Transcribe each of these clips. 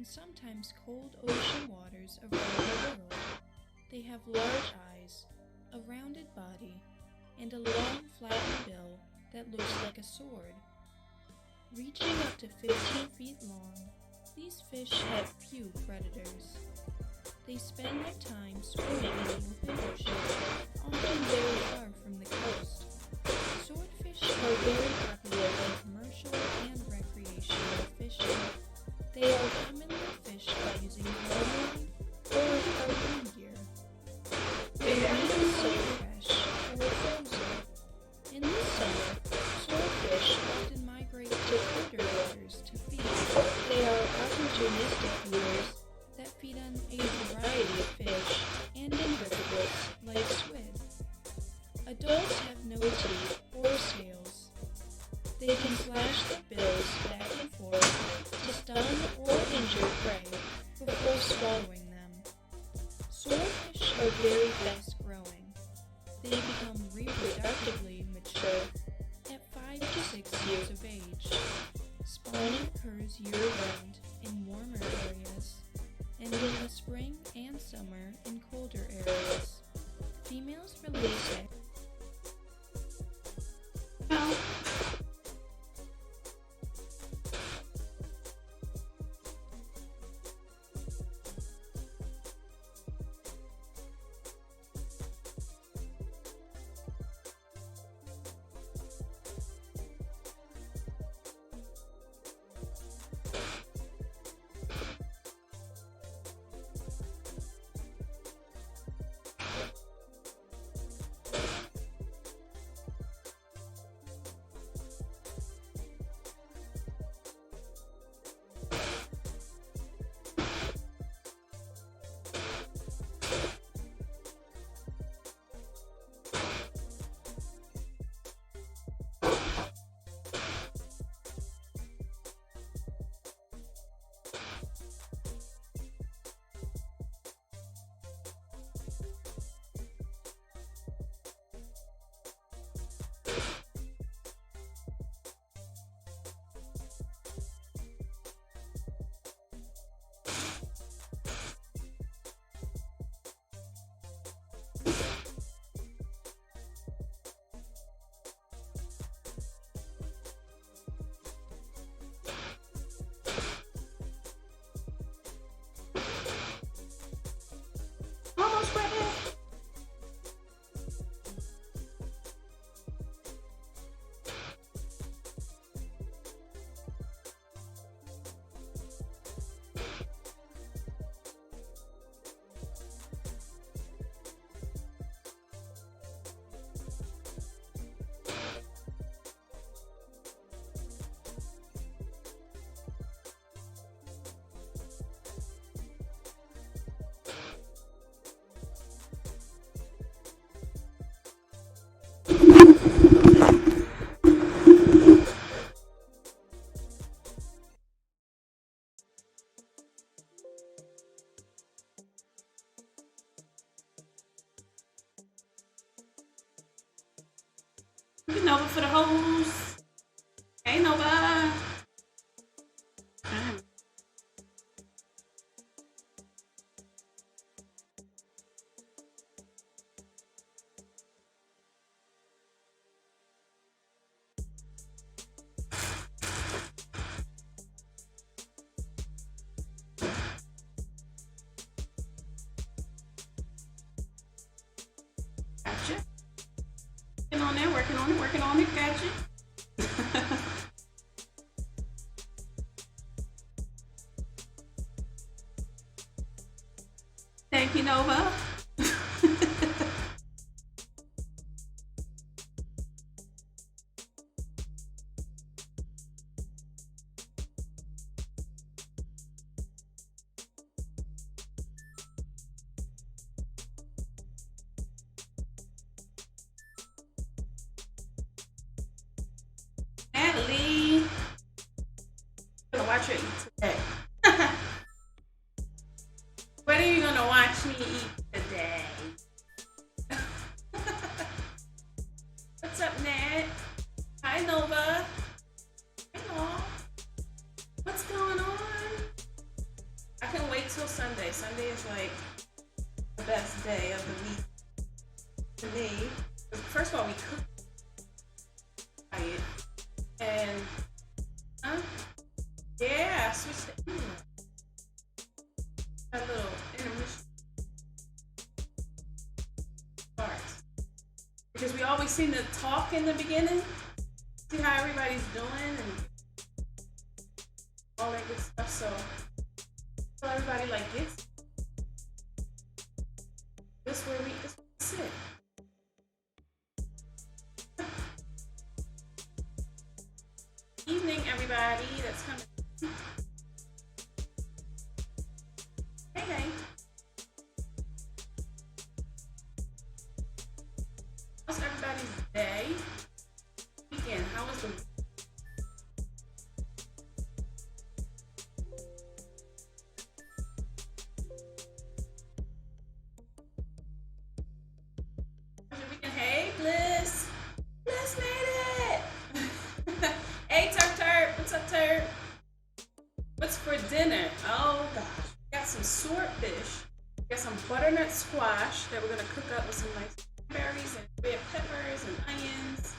and sometimes cold ocean waters around the world. They have large eyes, a rounded body, and a long flattened bill that looks like a sword. Reaching up to 15 feet long, these fish have few predators. They spend their time swimming in the open ocean, often very far from the coast. Swordfish are very popular in commercial and recreational fishing. They are commonly fished by using line or marine gear. Their meat is so fresh or frozen. In the summer, swordfish often migrate to colder waters to feed. They are opportunistic eaters that feed on a variety of fish and invertebrates like squid. Adults have no teeth or scales. They can slash their bills back and forth to stun or injure prey before swallowing them. Swordfish are very fast growing. They become reproductively mature at 5 to 6 years of age. Spawning occurs year-round in warmer areas, and in the spring and summer in colder areas. Females release eggs. Almost ready. Nova for the hose. Hey, Nova. Gotcha. Working on it, working on it, gotcha. Thank you, Nova. Natalie, I'm gonna watch you eat today. What are you gonna watch me eat today? What's up, Nat? Hi, Nova. Hello. What's going on? Sunday. Sunday is like the best day of the week to me. First of all, we cook it, and yeah, switch to English. A little intermission starts because we always seem to talk in the beginning, see how everybody's doing and all that good stuff. So everybody like gets this where we sit. Evening, everybody that's coming. Hey, hey. How's everybody's day? Weekend, how was the weekend? Hey, Bliss. Bliss made it. Hey, Turp. What's up, Turp? What's for dinner? Oh, gosh. We got some swordfish. We got some butternut squash that we're going to cook up with some nice berries and red peppers and onions,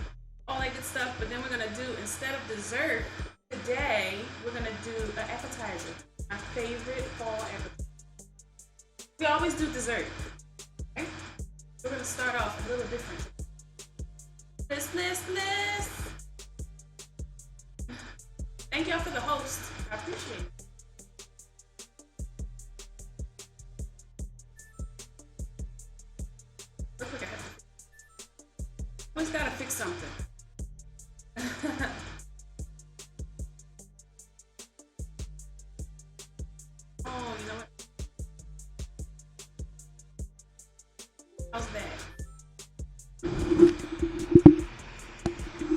all that good stuff. But then we're going to do, instead of dessert, today we're going to do an appetizer. My favorite fall appetizer. We always do dessert. Okay? We're going to start off a little different. Bliss. Thank y'all for the host. I appreciate it. Real quick, always gotta fix something. Oh, you know what? How's that?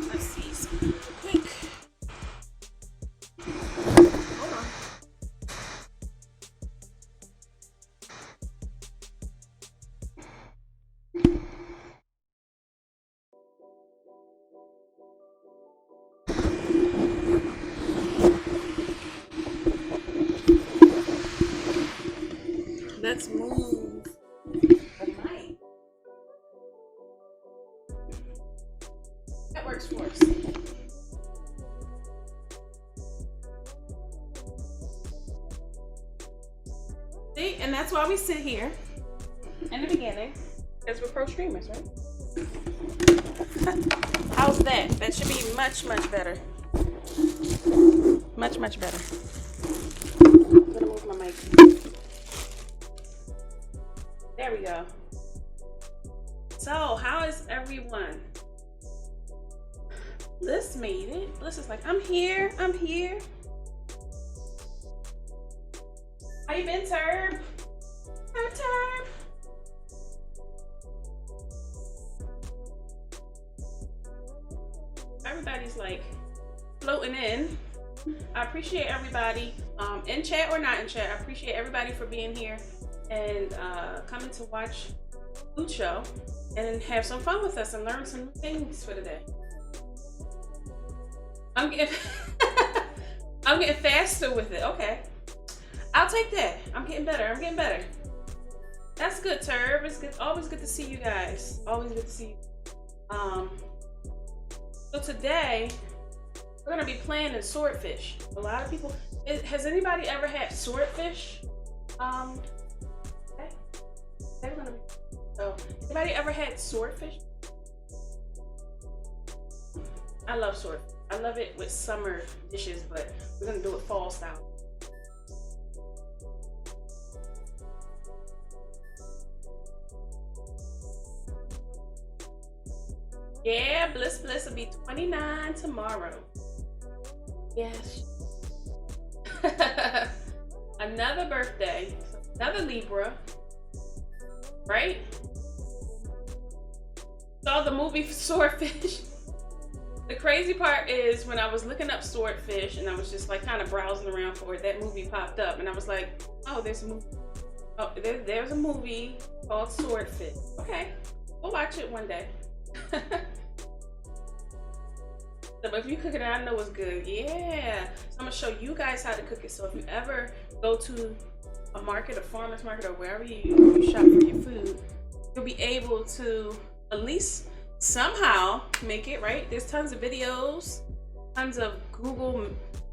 Let's see something real quick. Hold on. Let's move the mic. That works for us. See, and that's why we sit here in the beginning, because we're pro streamers, right? How's that? That should be much better. Much better. I'm gonna move my mic. There we go. So, how is everyone? Bliss made it. Bliss is like, I'm here. How you been, Turb? Turb. Everybody's like floating in. I appreciate everybody, in chat or not in chat. I appreciate everybody for being here and coming to watch food show and have some fun with us and learn some new things for the day. I'm getting I'm getting faster with it. Okay, I'll take that. I'm getting better. That's good, Turb. It's good. Always good to see you guys. Always good to see you. So today we're gonna be playing in Swordfish. A lot of people. Has anybody ever had Swordfish? Okay. They're gonna be. So, anybody ever had Swordfish? I love Swordfish. I love it with summer dishes, but we're gonna do it fall style. Yeah, Bliss will be 29 tomorrow. Yes. Another birthday, another Libra, right? Saw the movie Swordfish. The crazy part is when I was looking up Swordfish and I was just like kind of browsing around for it, that movie popped up and I was like, oh, there's a movie. Oh, there's a movie called Swordfish. Okay, we'll watch it one day. So if you cook it, I know it's good. Yeah. So I'm gonna show you guys how to cook it. So if you ever go to a market, a farmer's market, or wherever you shop for your food, you'll be able to at least somehow make it, right? There's tons of videos, tons of Google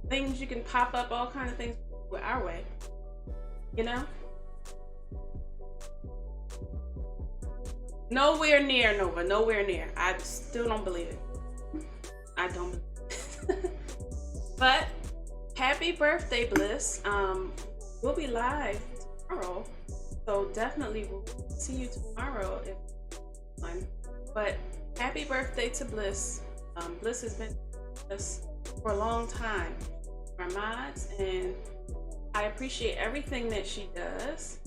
things you can pop up, all kinds of things with our way, you know? Nowhere near, Nova, nowhere near. I still don't believe it. I don't believe it. But happy birthday, Bliss. We'll be live tomorrow, so definitely we'll see you tomorrow if fun. But happy birthday to Bliss. Bliss has been with us for a long time, our mods, and I appreciate everything that she does.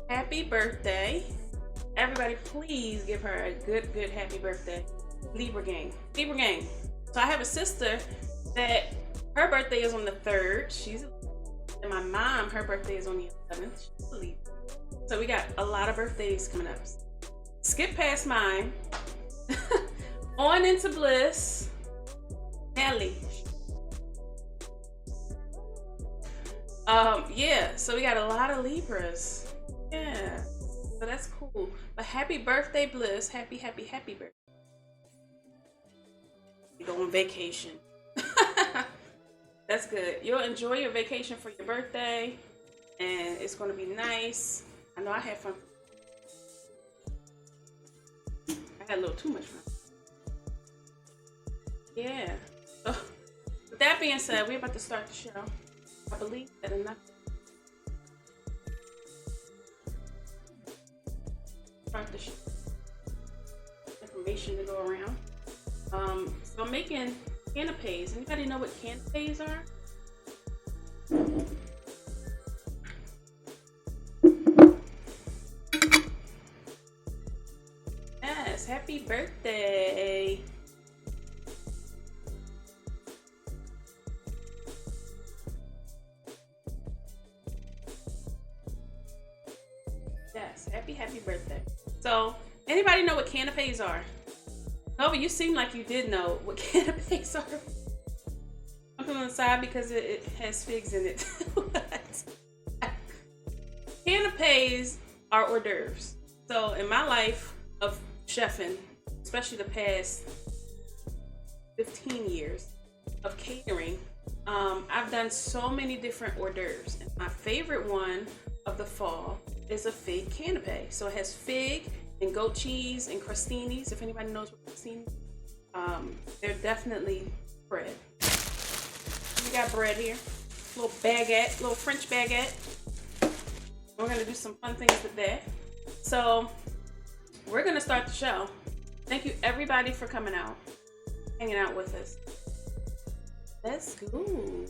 Happy birthday. Everybody, please give her a good happy birthday. Libra gang. Libra gang. So I have a sister that her birthday is on the 3rd. She's a, and my mom, her birthday is on the 11th. She's a Libra. So we got a lot of birthdays coming up. Skip past mine. On into Bliss. Nelly. Yeah, so we got a lot of Libras. Yeah. So that's cool. But happy birthday, Bliss. Happy birthday. You go on vacation. That's good. You'll enjoy your vacation for your birthday, and it's going to be nice. I know I had fun. I had a little too much fun. Yeah. So, with that being said, we're about to start the show. I believe that enough. Start the show. Information to go around. So I'm making canapes. Anybody know what canapes are? Yes, happy birthday. Yes, happy birthday. So, anybody know what canapes are? Nova, you seem like you did know what canapes are. I'm on the side because it has figs in it. Canapes are hors d'oeuvres. So, in my life of chefing, especially the past 15 years of catering, I've done so many different hors d'oeuvres. And my favorite one of the fall is a fig canape. So it has fig and goat cheese and crostinis. If anybody knows what crostinis, they're definitely bread. We got bread here, little baguette, little French baguette. We're gonna do some fun things with that. So we're gonna start the show. Thank you everybody for coming out, hanging out with us. Let's go.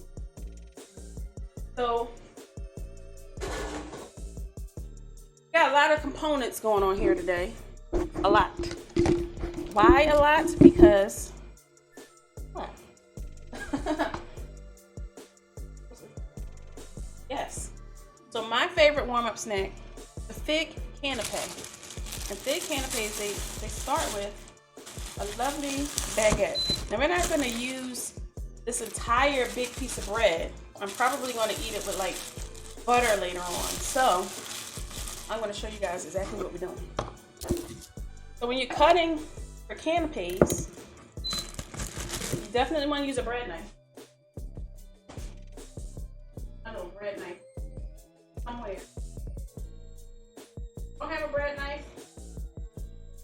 So got a lot of components going on here today. A lot. Why a lot? Because what? Yes. So my favorite warm-up snack, the fig canape. And fig canapes, they start with a lovely baguette. Now we're not going to use this entire big piece of bread. I'm probably going to eat it with like butter later on. So I'm going to show you guys exactly what we're doing. So when you're cutting for canapes, you definitely want to use a bread knife. A little bread knife. Somewhere. Don't have a bread knife?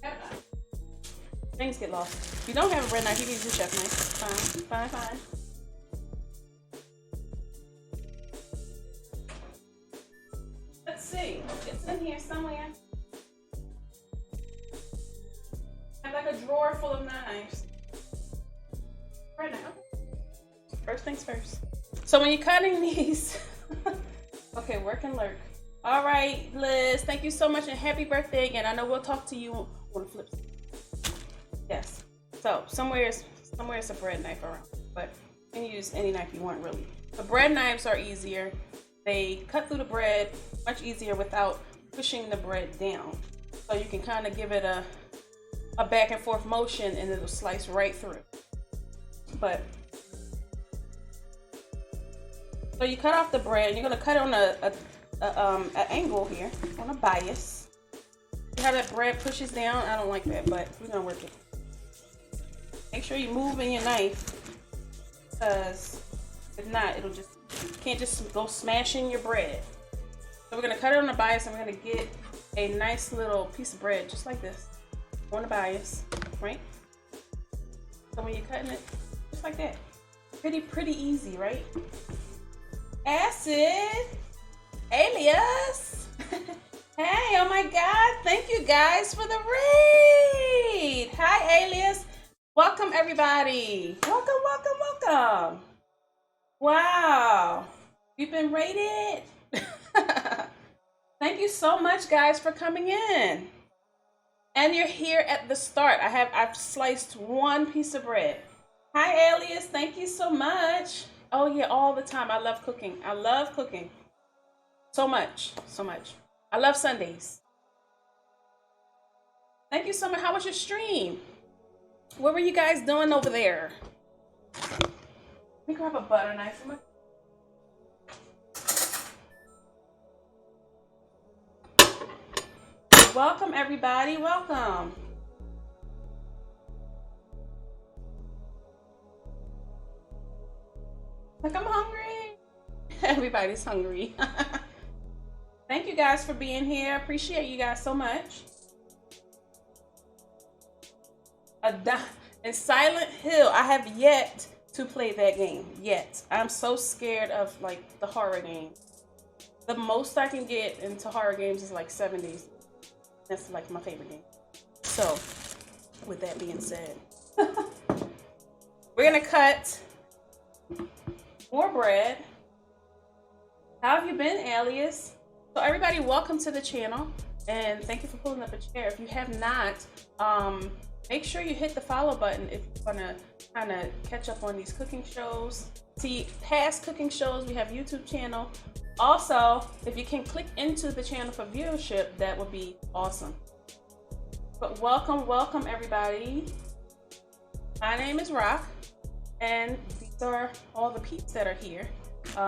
Have a knife. Things get lost. If you don't have a bread knife, you can use a chef knife. Fine. Let's see. It's in here somewhere. I have like a drawer full of knives. Right now. First things first. So when you're cutting these, okay, work and lurk. All right, Liz, thank you so much and happy birthday again. I know we'll talk to you on the flip side. Yes. So somewhere is a bread knife around, but you can use any knife you want really. The bread knives are easier. They cut through the bread much easier without pushing the bread down. So you can kind of give it a back and forth motion and it'll slice right through. So you cut off the bread. You're gonna cut it on a an angle here on a bias. See how that bread pushes down? I don't like that, but we're gonna work it. Make sure you move in your knife, because if not, it'll just, you can't just go smashing your bread. So we're gonna cut it on the bias, and we're gonna get a nice little piece of bread, just like this, on the bias, right? So when you're cutting it, just like that. Pretty easy, right? Acid, Alias. Hey, oh my God, thank you guys for the raid. Hi, Alias. Welcome, everybody. Welcome. Wow, you've been raided. Thank you so much, guys, for coming in. And you're here at the start. I've sliced one piece of bread. Hi, Alias. Thank you so much. Oh yeah, all the time. I love cooking. So much. I love Sundays. Thank you so much. How was your stream? What were you guys doing over there? Let me grab a butter knife for my... Welcome, everybody. Welcome. Like, I'm hungry. Everybody's hungry. Thank you guys for being here. Appreciate you guys so much. In Silent Hill, I have yet to play that game. Yet. I'm so scared of, like, the horror games. The most I can get into horror games is like 70s. That's like my favorite game. So, with that being said, we're gonna cut more bread. How have you been, Alias? So everybody, welcome to the channel, and thank you for pulling up a chair. If you have not, make sure you hit the follow button if you want to kind of catch up on these cooking shows. See past cooking shows. We have YouTube channel. Also, if you can click into the channel for viewership, that would be awesome. But welcome everybody. My name is Rock, and these are all the peeps that are here. We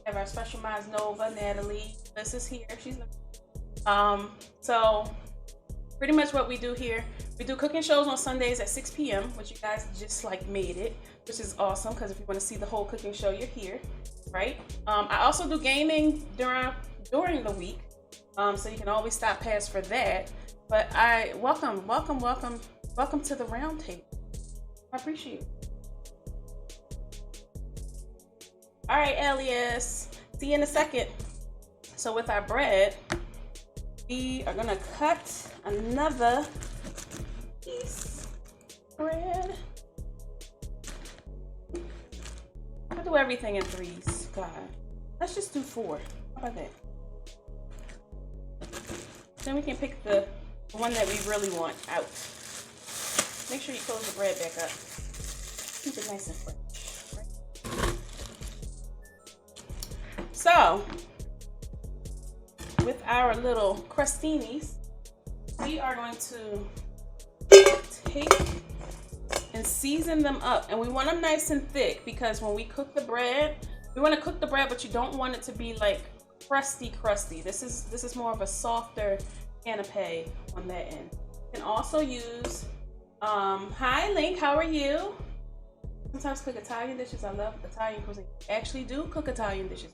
have our special minds, Nova, Natalie, this is here. She's so pretty much what we do here, we do cooking shows on Sundays at 6 p.m., which you guys just like made it, which is awesome, because if you want to see the whole cooking show, you're here, right? I also do gaming during the week, so you can always stop past for that. But I welcome to the round table. I appreciate it. All right, Elias, see you in a second. So with our bread, we are gonna cut another piece of bread. I'll do everything in threes, God. Let's just do 4. How about that? Then we can pick the one that we really want out. Make sure you close the bread back up. Keep it nice and fresh. Right? So, with our little crustinis, we are going to take and season them up. And we want them nice and thick, because when we cook the bread, we want to cook the bread, but you don't want it to be like crusty. This is more of a softer canape on that end. You can also use, hi Link, how are you? Sometimes cook Italian dishes. I love Italian cuisine. I actually do cook Italian dishes.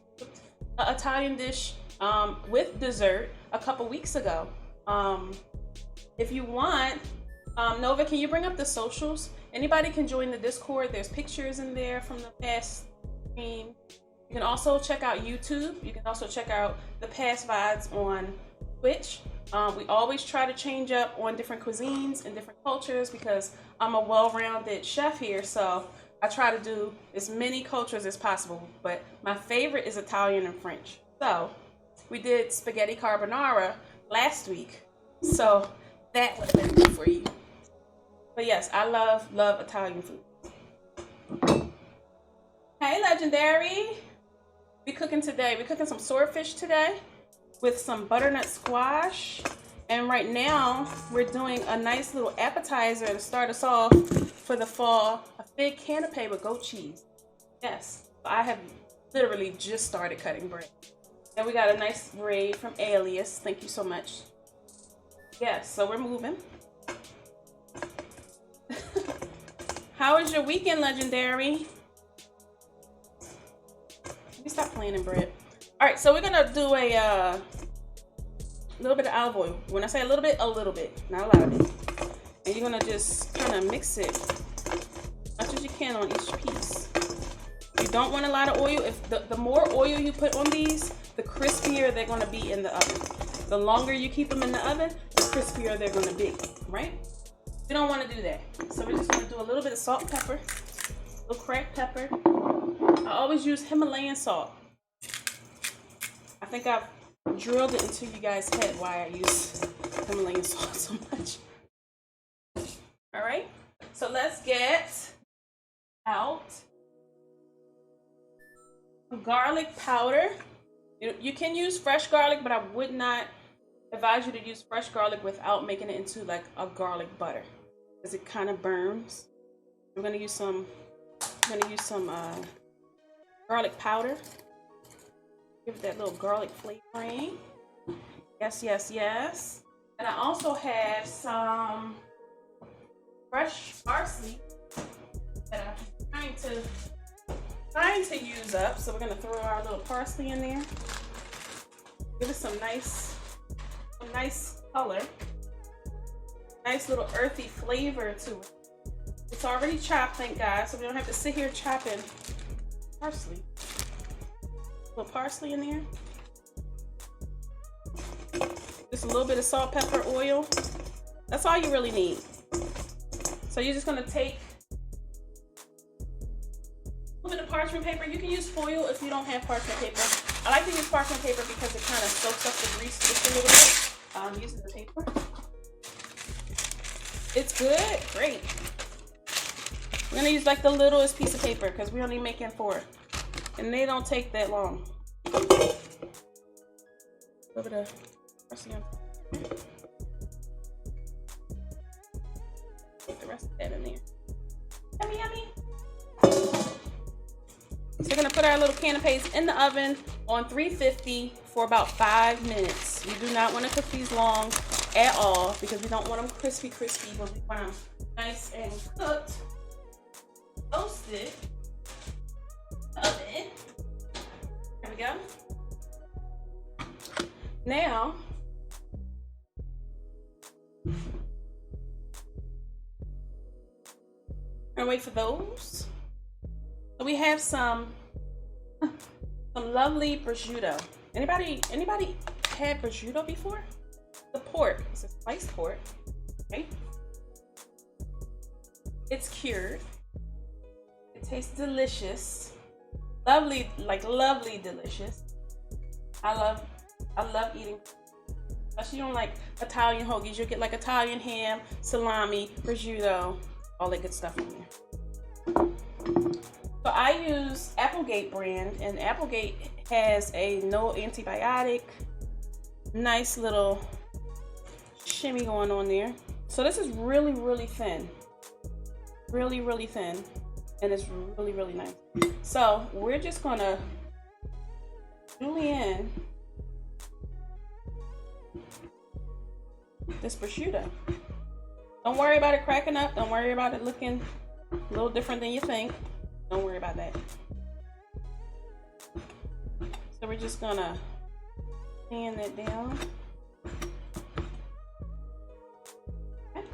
An Italian dish with dessert a couple weeks ago. If you want, Nova, can you bring up the socials? Anybody can join the Discord. There's pictures in there from the past stream. You can also check out YouTube. You can also check out the past VODs on Twitch. We always try to change up on different cuisines and different cultures, because I'm a well-rounded chef here, so I try to do as many cultures as possible. But my favorite is Italian and French. So we did spaghetti carbonara last week, so that would have been good for you. But yes, I love Italian food. Hey, Legendary. We cooking today. We're cooking some swordfish today with some butternut squash. And right now, we're doing a nice little appetizer to start us off for the fall, a fig canape with goat cheese. Yes, I have literally just started cutting bread. And we got a nice braid from Alias. Thank you so much. Yes, so we're moving. How was your weekend, Legendary? Let me stop playing in bread. All right, so we're gonna do a little bit of olive oil. When I say a little bit, not a lot of it. And you're gonna just kind of mix it as much as you can on each piece. You don't want a lot of oil. If the more oil you put on these, the crispier they're gonna be in the oven. The longer you keep them in the oven, the crispier they're gonna be, right? We don't want to do that. So we're just gonna do a little bit of salt and pepper, a little cracked pepper. I always use Himalayan salt. I think I've drilled it into you guys' head why I use Himalayan salt so much. All right, so let's get out garlic powder. You can use fresh garlic, but I would not advise you to use fresh garlic without making it into like a garlic butter, because it kind of burns. I'm gonna use some garlic powder. Give it that little garlic flavoring. Yes, yes, yes. And I also have some fresh parsley that I'm trying to use up. So we're gonna throw our little parsley in there. Give it some nice color. Nice little earthy flavor to it. It's already chopped, thank God, so we don't have to sit here chopping parsley. A little parsley in there. Just a little bit of salt, pepper, oil. That's all you really need. So you're just gonna take a little bit of parchment paper. You can use foil if you don't have parchment paper. I like to use parchment paper because it kind of soaks up the grease just a little bit. I'm using the paper. It's good, great. We're gonna use like the littlest piece of paper because we're only making 4. And they don't take that long. A little bit of parsley on. Put the rest of that in there. Yummy, yummy. So we're gonna put our little canapes in the oven on 350 for about 5 minutes. You do not want to cook these long at all because we don't want them crispy, but we want them nice and cooked, toasted. Oven. There we go. Now, and wait for those. So we have some lovely prosciutto. Anybody had prosciutto before? The pork. It's a sliced pork. Okay. It's cured. It tastes delicious. Lovely, lovely delicious. I love eating, especially on like Italian hoagies. You'll get like Italian ham, salami, prosciutto, all that good stuff in there. So I use Applegate brand, and Applegate has a no antibiotic, nice little shimmy going on there. So this is really, really thin. Really, really thin. And it's really, really nice. So we're just gonna julienne this prosciutto. Don't worry about it cracking up. Don't worry about it looking a little different than you think. Don't worry about that. So we're just gonna pan that down. Okay.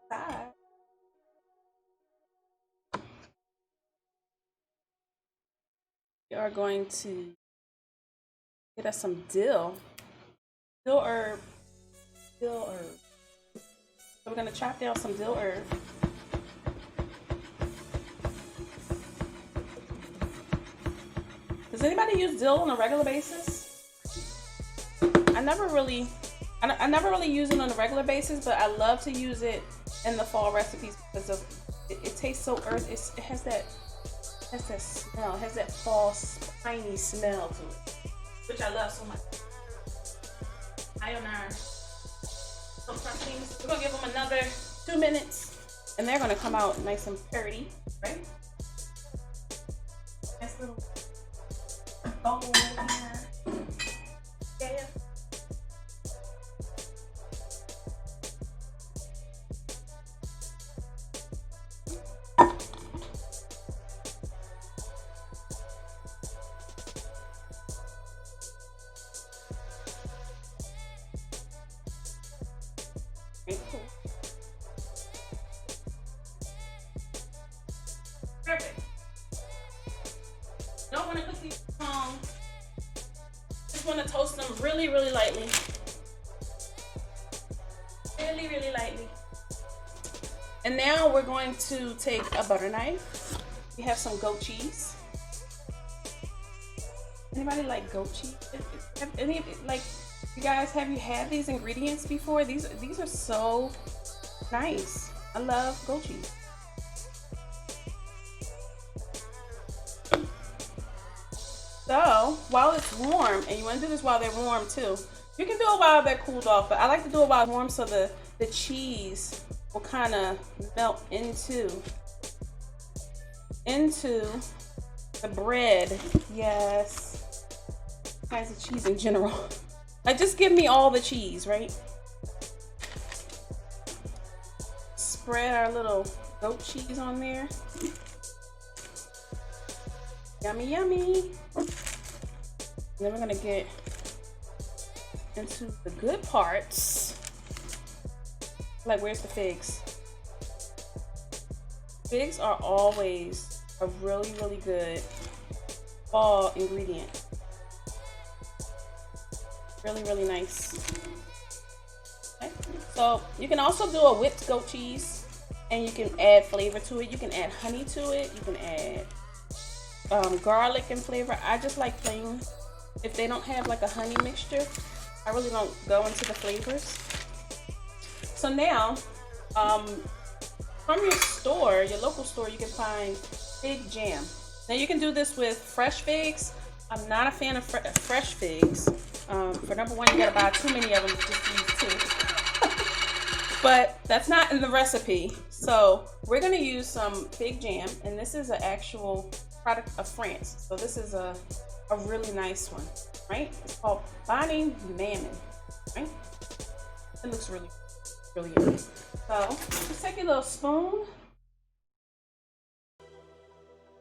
Side. We are going to get us some dill herb. So we're gonna chop down some dill herb. Does anybody use dill on a regular basis? I never really use it on a regular basis, but I love to use it in the fall recipes because it tastes so earthy. It has that smell. It has that fall spiny smell to it, which I love so much. Iron. Some things. We're gonna give them another 2 minutes, and they're gonna come out nice and pretty, right? Nice little bone Yeah. Okay, cool. Perfect. Don't want to cook these long. Just want to toast them really, really lightly. Really, really lightly. And now we're going to take a butter knife. We have some goat cheese. Anybody like goat cheese? You guys, have you had these ingredients before? These are so nice. I love goat cheese. So while it's warm, and you want to do this while they're warm too. You can do it while they're cooled off, but I like to do it while it's warm so the cheese will kind of melt into the bread. Yes, kinds of cheese in general. Like, just give me all the cheese, right? Spread our little goat cheese on there. Yummy, yummy. And then we're gonna get into the good parts. Like, where's the figs? Figs are always a really, really good fall ingredient. Really, really nice. Okay. So you can also do a whipped goat cheese, and you can add flavor to it. You can add honey to it. You can add garlic and flavor. I just like plain. If they don't have like a honey mixture, I really don't go into the flavors. So now, from your store, your local store, you can find fig jam. Now you can do this with fresh figs. I'm not a fan of fresh figs. For number one, you gotta buy too many of them, just use two. But that's not in the recipe. So we're gonna use some fig jam, and this is an actual product of France. So this is a really nice one, right? It's called Bonnie Mammon, right? It looks really, really good. So just take your little spoon.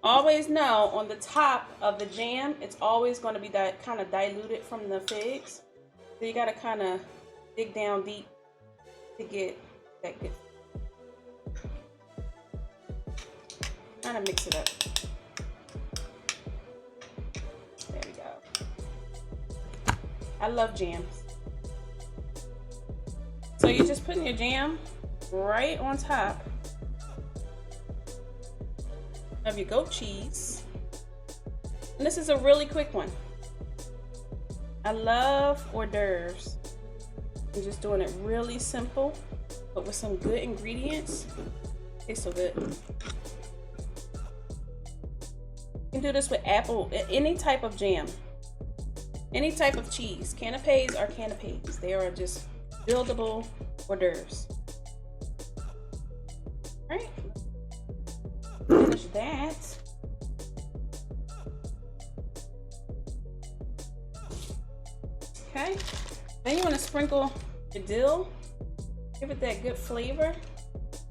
Always know on the top of the jam, it's always going to be that kind of diluted from the figs. So you got to kind of dig down deep to get that good. Kind of mix it up. There we go. I love jams. So you're just putting your jam right on top of your goat cheese. And this is a really quick one. I love hors d'oeuvres. I'm just doing it really simple, but with some good ingredients. It's so good. You can do this with apple, any type of jam, any type of cheese. Canapes are canapes. They are just buildable hors d'oeuvres. All right. Finish that. Okay. Then you want to sprinkle your dill. Give it that good flavor.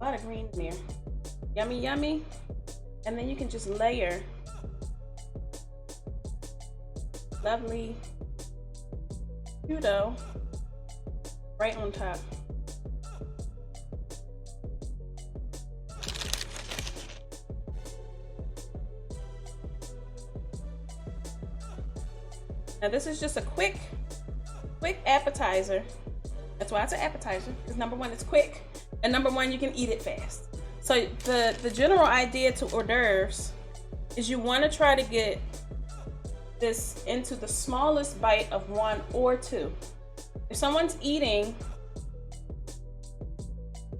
A lot of green in there. Yummy, yummy. And then you can just layer lovely dough right on top. Now this is just a quick appetizer. That's why it's an appetizer, because number one, it's quick, and number one, you can eat it fast. So the general idea to hors d'oeuvres is you want to try to get this into the smallest bite of one or two. If someone's eating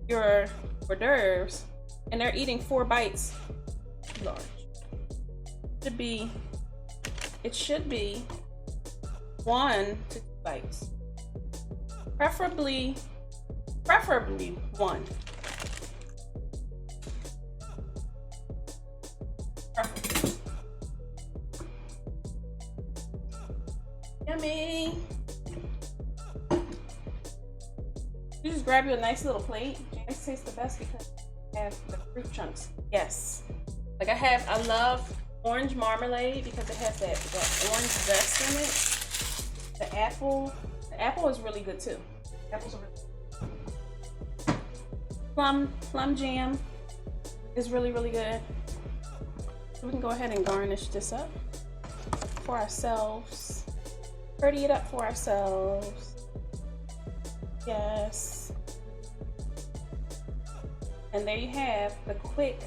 your hors d'oeuvres and they're eating 4 bites, large. It should be 1 to 2 bites. Preferably 1. You just grab you a nice little plate. Jams taste the best because they have the fruit chunks. Yes. Like I love orange marmalade because it has that orange zest in it. The apple is really good too. Apples are really good. Plum jam is really, really good. So we can go ahead and garnish this up for ourselves. Pretty it up for ourselves. Yes. And there you have the quick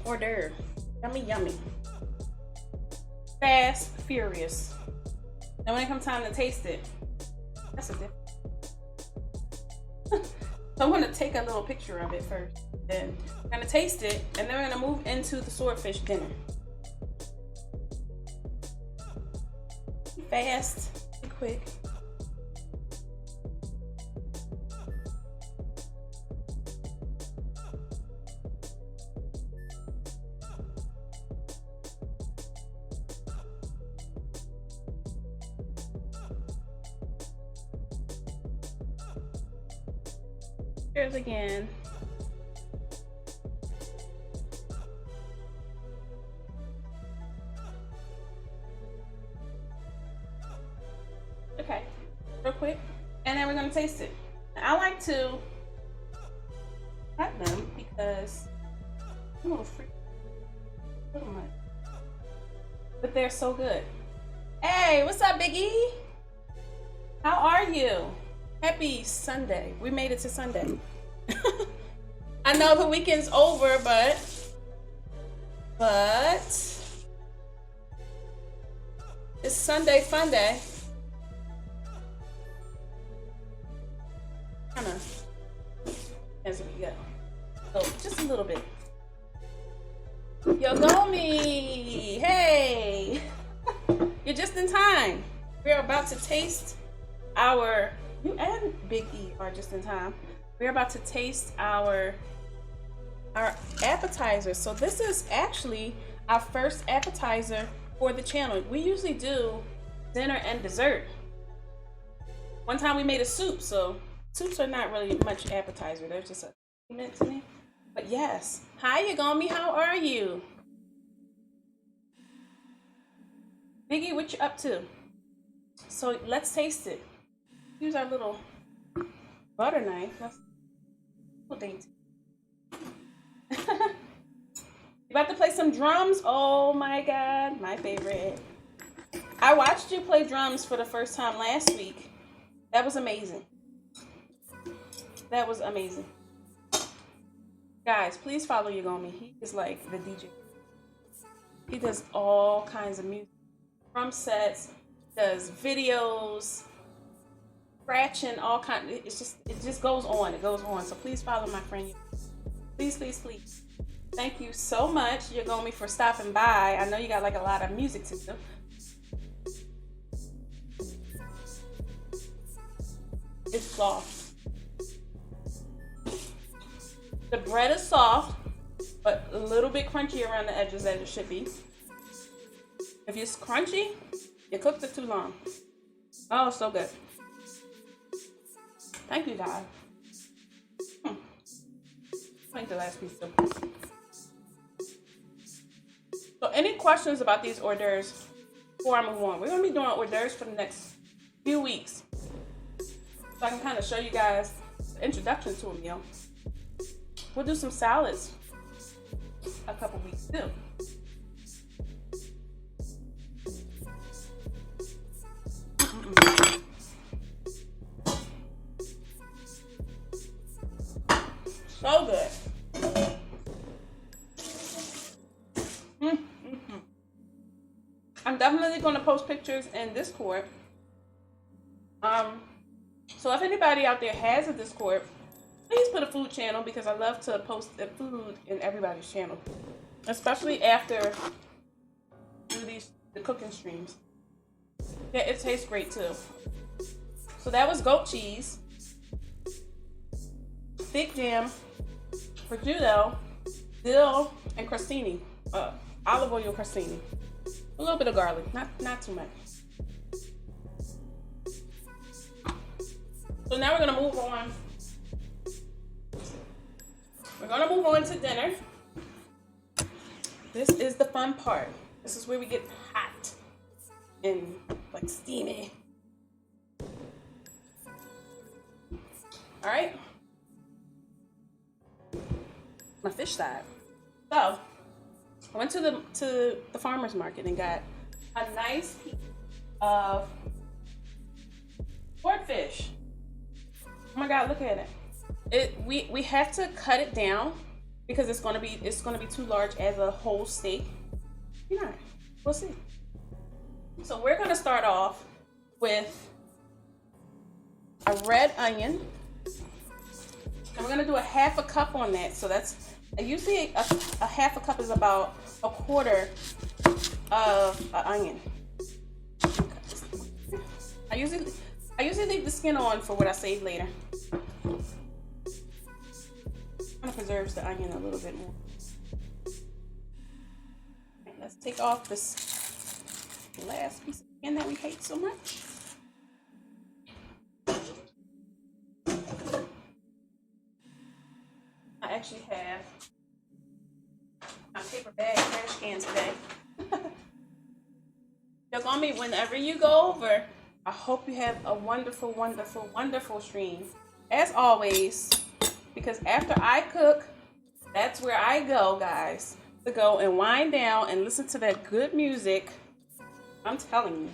hors d'oeuvre. Yummy, yummy. Fast, furious. Now when it comes time to taste it, that's a different. So I'm gonna take a little picture of it first. Then I'm gonna taste it, and then we're gonna move into the swordfish dinner. Fast, quick. Cheers again. Okay, real quick, and then we're gonna taste it. Now, I like to have them because I'm a little freak, but they're so good. Hey, what's up, Biggie? How are you? Happy Sunday. We made it to Sunday. I know the weekend's over, but it's Sunday fun day. Kind of as we go. So just a little bit. Yogomi, hey, you're just in time. We're about to taste you and Big E are just in time. We're about to taste our appetizer. So this is actually our first appetizer for the channel. We usually do dinner and dessert. One time we made a soup, so soups are not really much appetizer. They're just a mint to me. But yes. Hi, Yagomi, how are you? Biggie, what you up to? So let's taste it. Use our little butter knife. That's a little dainty. You about to play some drums? Oh my God, my favorite. I watched you play drums for the first time last week. That was amazing. That was amazing. Guys, please follow Yagomi. He is like the DJ. He does all kinds of music. Drum sets, does videos, scratching, all kind. It just goes on. It goes on. So please follow my friend. Please, please, please. Thank you so much, Yagomi, for stopping by. I know you got like a lot of music to do. It's soft. The bread is soft, but a little bit crunchy around the edges as it should be. If it's crunchy, you cooked it too long. Oh, so good. Thank you, guys. I think the last piece too. So any questions about these hors d'oeuvres before I move on? We're going to be doing hors d'oeuvres for the next few weeks. So I can kind of show you guys the introduction to a meal. We'll do some salads a couple weeks too. So good. I'm definitely going to post pictures in Discord. So if anybody out there has a Discord, please put a food channel because I love to post the food in everybody's channel, especially after the cooking streams. Yeah, it tastes great too. So that was goat cheese, thick jam, prosciutto, dill, and crostini, olive oil crostini. A little bit of garlic, not too much. So now we're gonna move on. We're gonna move on to dinner. This is the fun part. This is where we get hot and like steamy. All right. My fish side. So I went to the farmer's market and got a nice piece of swordfish. Oh my God, look at it. We have to cut it down because it's gonna be too large as a whole steak. You know, we'll see. So we're gonna start off with a red onion, and we're gonna do a half a cup on that. So that's usually a half a cup is about a quarter of an onion. I usually leave the skin on for what I save later. Kind of preserves the onion a little bit more. Okay, let's take off this last piece of skin that we hate so much. I actually have my paper bag trash can today. Check on me whenever you go over. I hope you have a wonderful, wonderful, wonderful stream. As always, because after I cook, that's where I go, guys. To go and wind down and listen to that good music. I'm telling you.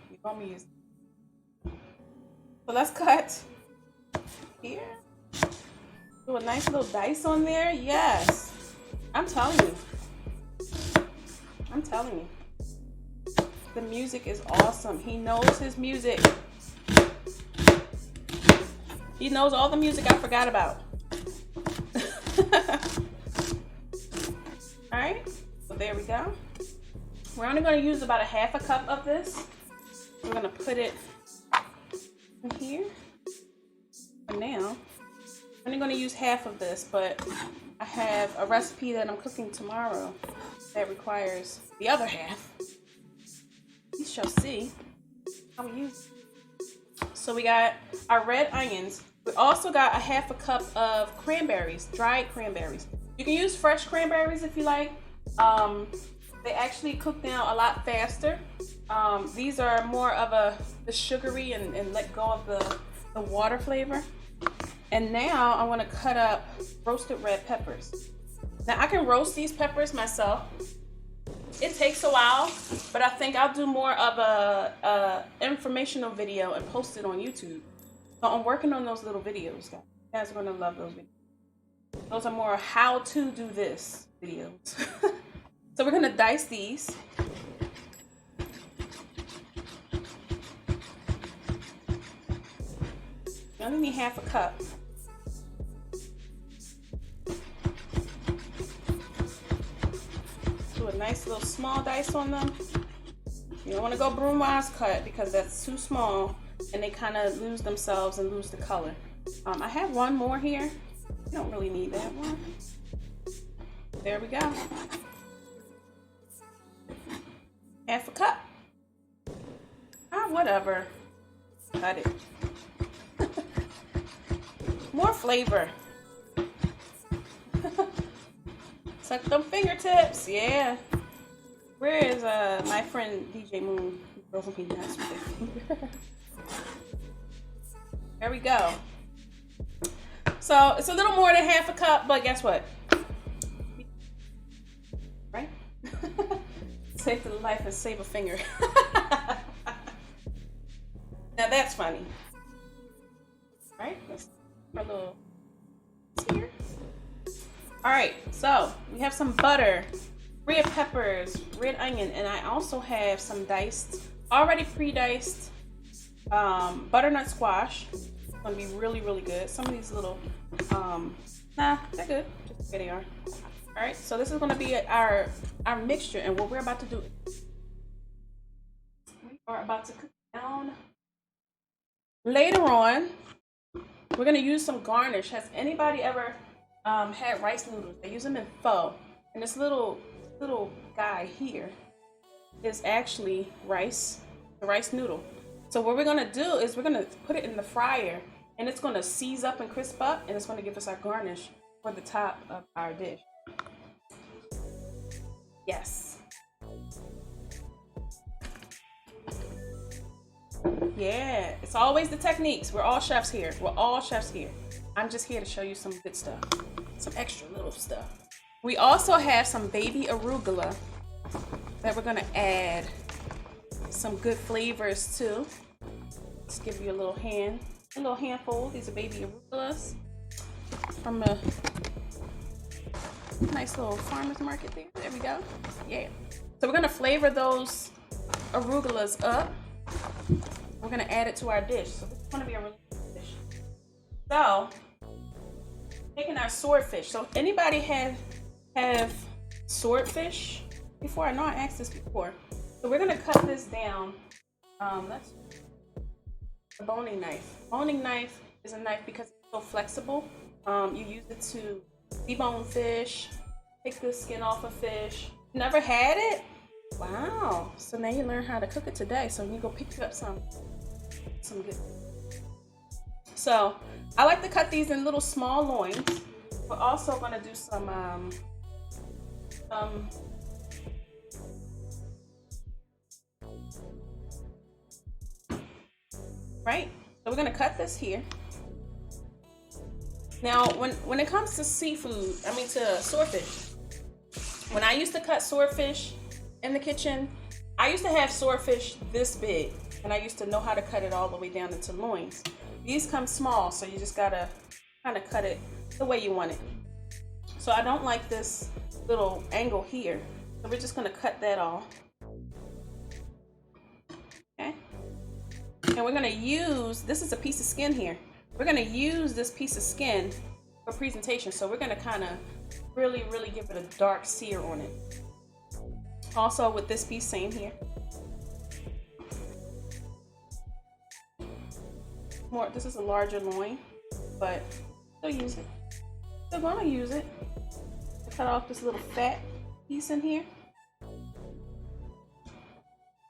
You're gonna use it. So let's cut here. Do a nice little dice on there. Yes. I'm telling you. I'm telling you. The music is awesome. He knows his music. He knows all the music I forgot about. All right, so there we go. We're only going to use about a half a cup of this. We're going to put it in here. For now, I'm only going to use half of this, but I have a recipe that I'm cooking tomorrow that requires the other half. You shall see how we use it. So we got our red onions. We also got a half a cup of cranberries, dried cranberries. You can use fresh cranberries if you like. They actually cook down a lot faster. These are more of the sugary and let go of the water flavor. And now I want to cut up roasted red peppers. Now I can roast these peppers myself. It takes a while, but I think I'll do more of a informational video and post it on YouTube. So I'm working on those little videos, guys. You guys are gonna love those videos. Those are more how to do this videos. So we're gonna dice these. You only need half a cup. Do a nice little small dice on them. You don't want to go broom-wise cut because that's too small and they kind of lose themselves and lose the color. I have one more here. You don't really need that one. There we go. Half a cup. Whatever. Cut it. More flavor. Suck them fingertips. Yeah. Where is my friend DJ Moon? There we go. So it's a little more than half a cup, but guess what? Right? Save the life and save a finger. Now that's funny. Right? Let's put a little here. All right, so we have some butter, red peppers, red onion, and I also have some diced, already pre-diced butternut squash. It's gonna be really, really good. Some of these little, they're good. Just there they are. All right, so this is gonna be our mixture, and what we're about to do, we are about to cook down. Later on, we're gonna use some garnish. Has anybody ever had rice noodles? They use them in pho, and this little guy here is actually rice, the rice noodle. So what we're gonna do is we're gonna put it in the fryer, and it's gonna seize up and crisp up, and it's gonna give us our garnish for the top of our dish. Yes. Yeah, it's always the techniques. We're all chefs here. We're all chefs here. I'm just here to show you some good stuff, some extra little stuff. We also have some baby arugula that we're gonna add some good flavors to. Let's give you a little handful. These are baby arugulas from a nice little farmer's market there. There we go. Yeah. So we're gonna flavor those arugulas up. We're gonna add it to our dish. So this is gonna be a really good dish. So, taking our swordfish. So anybody have swordfish before? I know I asked this before. So we're gonna cut this down. That's a boning knife. Boning knife is a knife because it's so flexible. You use it to debone fish, take the skin off of fish. Never had it? Wow. So now you learn how to cook it today. So you go pick up some good. So I like to cut these in little small loins. We're also gonna do some right? So we're gonna cut this here. Now, when it comes to seafood, to swordfish, when I used to cut swordfish in the kitchen, I used to have swordfish this big, and I used to know how to cut it all the way down into loins. These come small, so you just gotta kind of cut it the way you want it. So I don't like this little angle here, so we're just gonna cut that off. Okay. And we're gonna use, this is a piece of skin here. We're gonna use this piece of skin for presentation. So we're gonna kind of really give it a dark sear on it. Also with this piece, same here. This is a larger loin, but still use it. Still gonna use it. Cut off this little fat piece in here.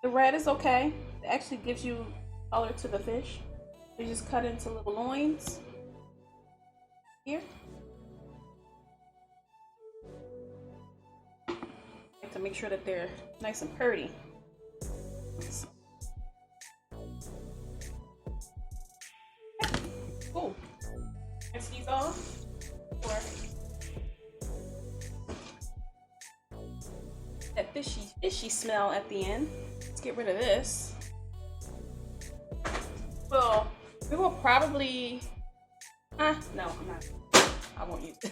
The red is okay. It actually gives you color to the fish. You just cut into little loins here. You have to make sure that they're nice and purty. Cool. Rinse these off. That fishy smell at the end. Let's get rid of this. Well, we will probably, no, I'm not. I won't use it.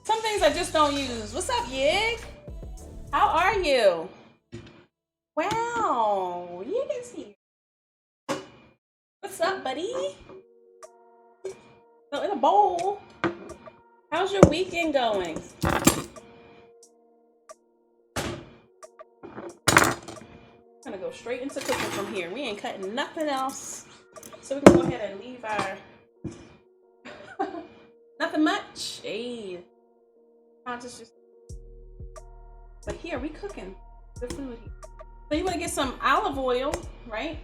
Some things I just don't use. What's up, Yig? How are you? Wow, Yig is here. What's up, buddy? So in a bowl. How's your weekend going? I'm gonna go straight into cooking from here. We ain't cutting nothing else. So we can go ahead and leave our nothing much. Hey. Just but here we cooking the food here. So you want to get some olive oil, right?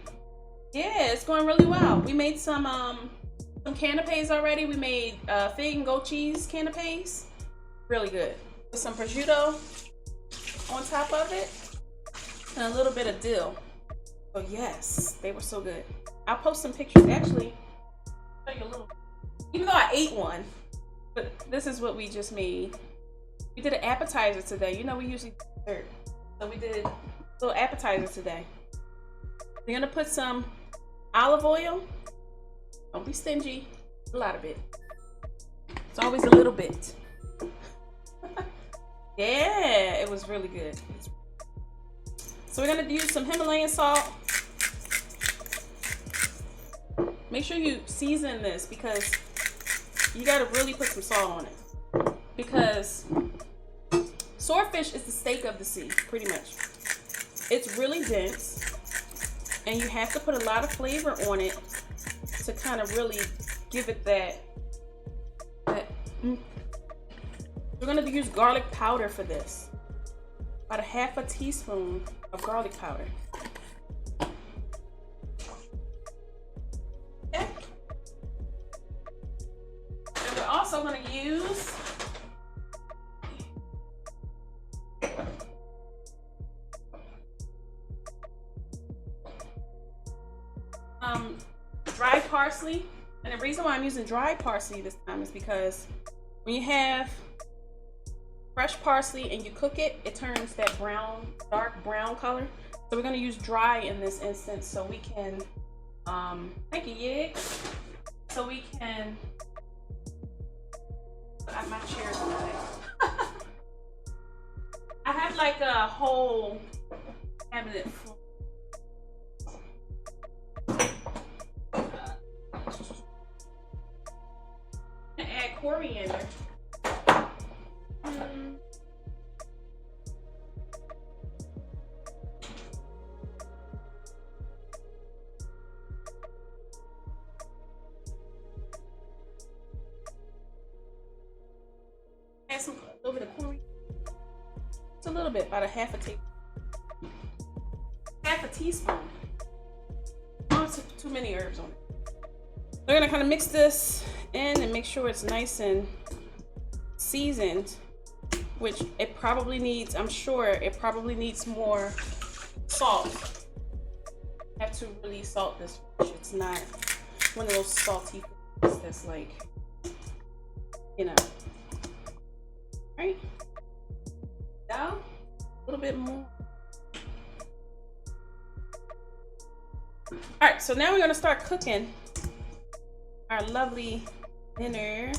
Yeah, it's going really well. We made some canapes already. We made fig and goat cheese canapes. Really good. With some prosciutto on top of it. And a little bit of dill. So yes, they were so good. I'll post some pictures. Actually, show you a little. Even though I ate one, but this is what we just made. We did an appetizer today. You know, we usually do dessert, so we did a little appetizer today. We're gonna put some olive oil. Don't be stingy. A lot of it. It's always a little bit. Yeah, it was really good. So we're gonna use some Himalayan salt. Make sure you season this because you gotta really put some salt on it. Because swordfish is the steak of the sea, pretty much. It's really dense, and you have to put a lot of flavor on it to kind of really give it that. We're gonna use garlic powder for this. About a half a teaspoon of garlic powder. also going to use dried parsley. And the reason why I'm using dried parsley this time is because when you have fresh parsley and you cook it, it turns that brown, dark brown color. So we're going to use dry in this instance so we can, thank you, Yig. So we can, my chair's in the way. I have like a whole cabinet full. Add coriander. Add a little bit of coriander. Just a little bit, about a half a teaspoon. Not too many herbs on it. We're gonna kind of mix this in and make sure it's nice and seasoned, which it probably needs. I'm sure it probably needs more salt. I have to really salt this fish. It's not one of those salty fishes that's like, you know. Right? Down a little bit more. All right, so now we're gonna start cooking our lovely dinner.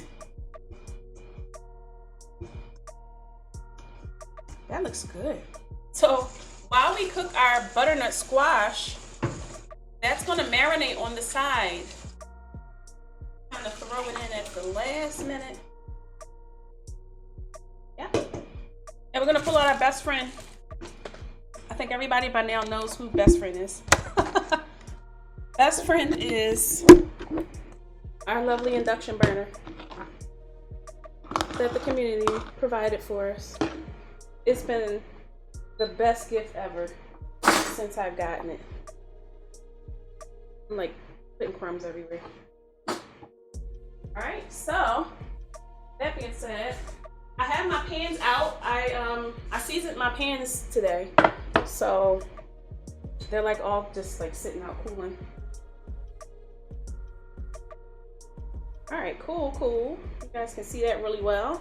That looks good. So while we cook our butternut squash, that's gonna marinate on the side. Kind of throw it in at the last minute. Yeah. And we're gonna pull out our best friend. I think everybody by now knows who best friend is. Best friend is our lovely induction burner that the community provided for us. It's been the best gift ever since I've gotten it. I'm like putting crumbs everywhere. All right, so that being said, I have my pans out. I seasoned my pans today, so they're like all just like sitting out cooling. All right, cool. You guys can see that really well.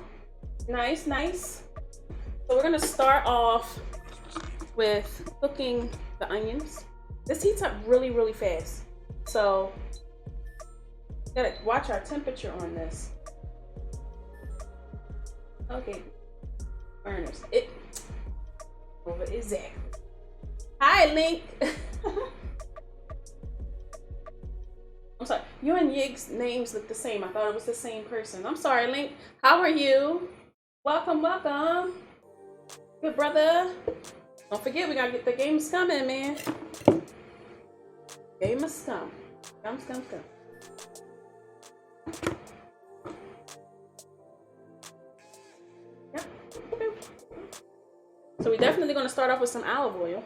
Nice. So we're gonna start off with cooking the onions. This heats up really fast. So gotta watch our temperature on this. Okay, burners. It over exactly. Hi, Link. I'm sorry, you and Yig's names look the same. I thought it was the same person. I'm sorry, Link. How are you? Welcome. Good brother. Don't forget, we gotta get the game of scum in, man. Game of scum. Scum. Yep. So we're definitely gonna start off with some olive oil.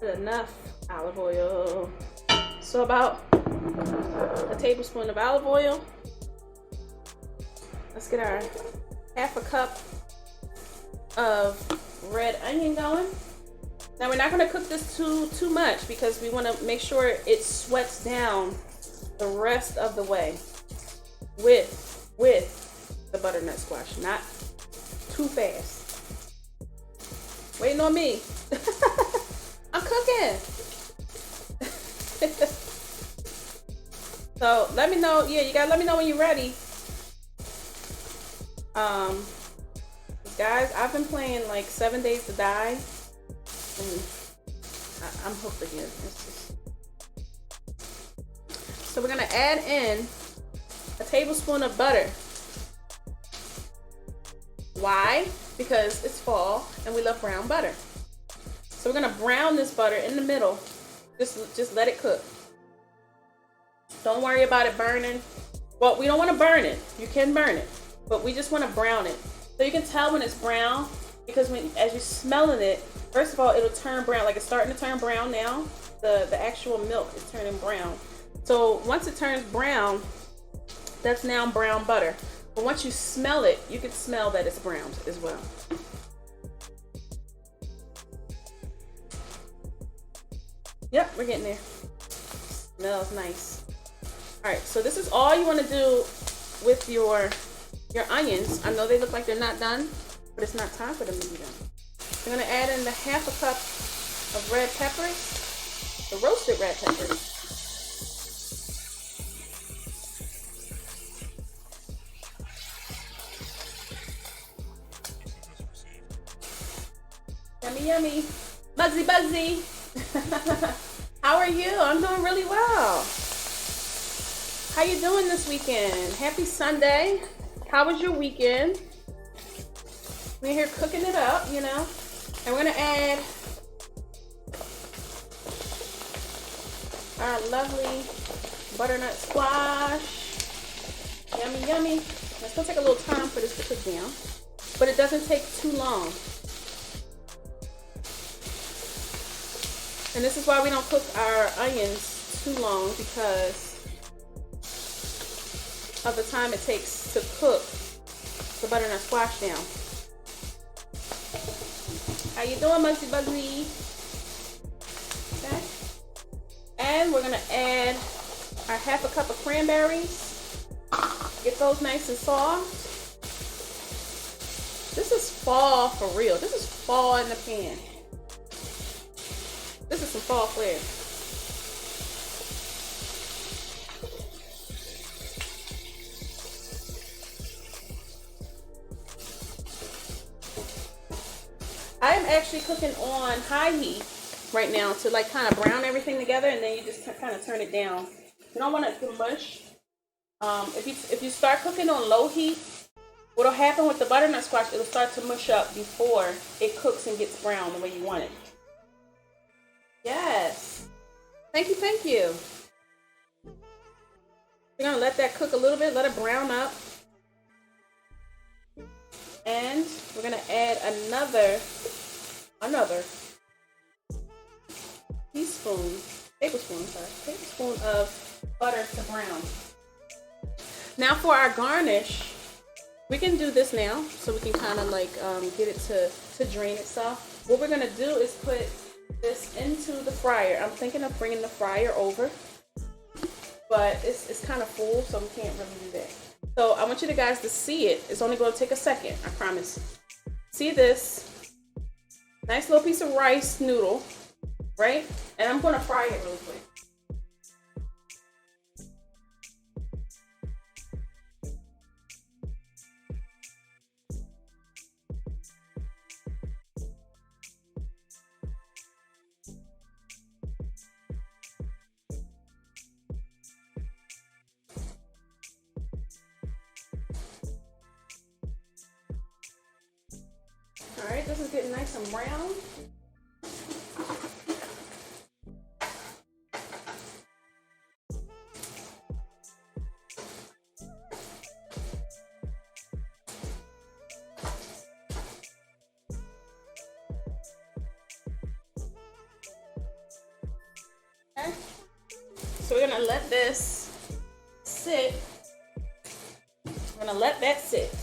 Enough olive oil. So about a tablespoon of olive oil. Let's get our half a cup of red onion going. Now we're not going to cook this too much because we want to make sure it sweats down the rest of the way with the butternut squash, not too fast. Waiting on me. I'm cooking. So let me know. Yeah, you gotta let me know when you're ready. Guys, I've been playing like 7 Days to Die, and I'm hooked again. So we're gonna add in a tablespoon of butter. Why? Because it's fall and we love brown butter. So we're gonna brown this butter in the middle. Just let it cook. Don't worry about it burning. Well, we don't want to burn it. You can burn it, but we just want to brown it. So you can tell when it's brown because as you're smelling it, first of all, it'll turn brown. Like it's starting to turn brown now. The actual milk is turning brown. So once it turns brown, that's now brown butter. But once you smell it, you can smell that it's browned as well. Yep, we're getting there. Smells nice. All right, so this is all you want to do with your onions. I know they look like they're not done, but it's not time for them to be done. You're gonna add in the half a cup of red peppers, the roasted red peppers. Yummy, yummy. Buzzy, buzzy. How are you? I'm doing really well. How you doing this weekend? Happy Sunday. How was your weekend? We're here cooking it up, you know. And we're gonna add our lovely butternut squash. Yummy, yummy. It's gonna take a little time for this to cook down, but it doesn't take too long. And this is why we don't cook our onions too long, because of the time it takes to cook the butternut squash down. How you doing, Muggsy Buggsy? Okay. And we're gonna add our half a cup of cranberries. Get those nice and soft. This is fall for real. This is fall in the pan. This is some fall flair. I am actually cooking on high heat right now to like kind of brown everything together, and then you just kind of turn it down. You don't want it to mush. If you start cooking on low heat, what'll happen with the butternut squash, it'll start to mush up before it cooks and gets brown the way you want it. Yes. Thank you, thank you. We're gonna let that cook a little bit, let it brown up. And we're gonna add another tablespoon of butter to brown. Now for our garnish, we can do this now, so we can kind of like get it to drain itself. What we're gonna do is put this into the fryer. I'm thinking of bringing the fryer over, but it's kind of full, so we can't really do that. So I want you guys to see it. It's only going to take a second, I promise. See this nice little piece of rice noodle, right? And I'm going to fry it really quick. All right, this is getting nice and brown. Okay, so we're gonna let this sit. We're gonna let that sit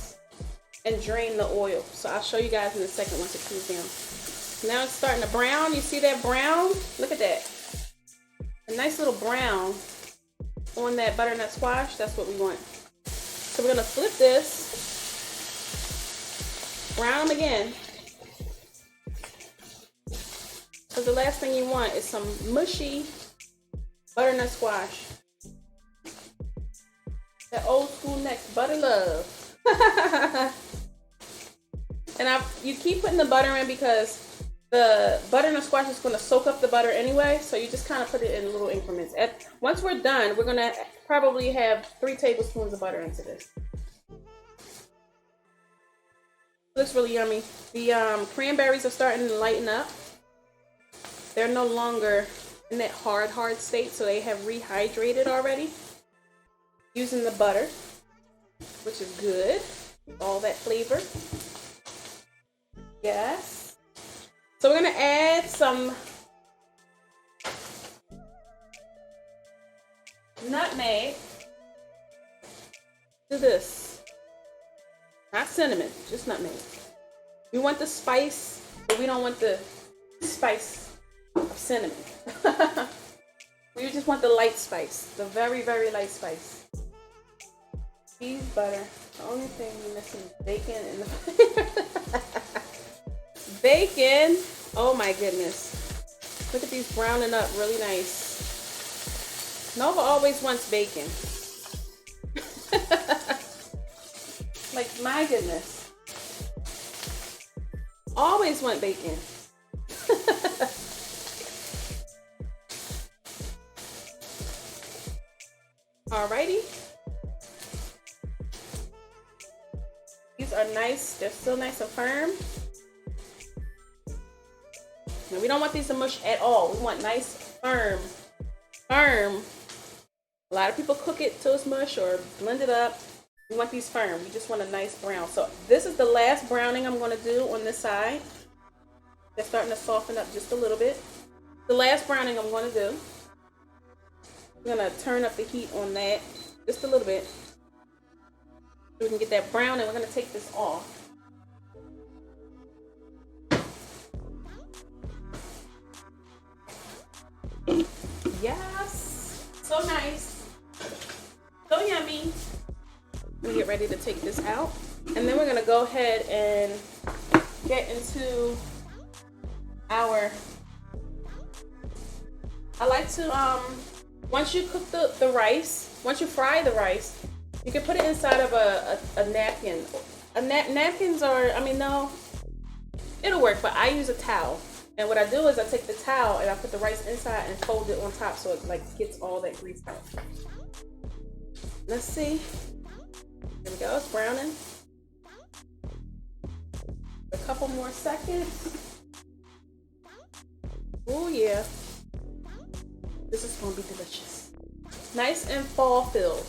and drain the oil. So I'll show you guys in a second once it cools down. Now it's starting to brown. You see that brown? Look at that. A nice little brown on that butternut squash. That's what we want. So we're gonna flip this, brown them again. Because the last thing you want is some mushy butternut squash. That old school next butter love. And you keep putting the butter in because the butternut squash is going to soak up the butter anyway, so you just kind of put it in little increments. Once we're done, we're going to probably have 3 tablespoons of butter into this. Looks really yummy. The cranberries are starting to lighten up. They're no longer in that hard state, so they have rehydrated already using the butter, which is good. All that flavor. Yes. So we're gonna add some to this. Not cinnamon, just nutmeg. We want the spice, but we don't want the spice of cinnamon. We just want the light spice, the very, very light spice. Cheese, butter. The only thing we're missing is bacon and the bacon. Oh my goodness. Look at these browning up really nice. Nova always wants bacon. Like, my goodness. Always want bacon. Alrighty. These are nice. They're still nice and firm. Now, we don't want these to mush at all. We want nice, firm. A lot of people cook it till it's mush or blend it up. We want these firm. We just want a nice brown. So this is the last browning I'm going to do on this side. They're starting to soften up just a little bit. The last browning I'm going to do. I'm going to turn up the heat on that just a little bit. So we can get that brown, and we're going to take this off. Yes, so nice, so yummy. We get ready to take this out, and then we're gonna go ahead and get into our. I like to once you cook the rice, once you fry the rice, you can put it inside of a napkin. Napkins are, I mean, no, it'll work, but I use a towel. And what I do is I take the towel and I put the rice inside and fold it on top so it like gets all that grease out. Let's see. There we go, it's browning. A couple more seconds. Oh yeah. This is gonna be delicious. Nice and fall filled.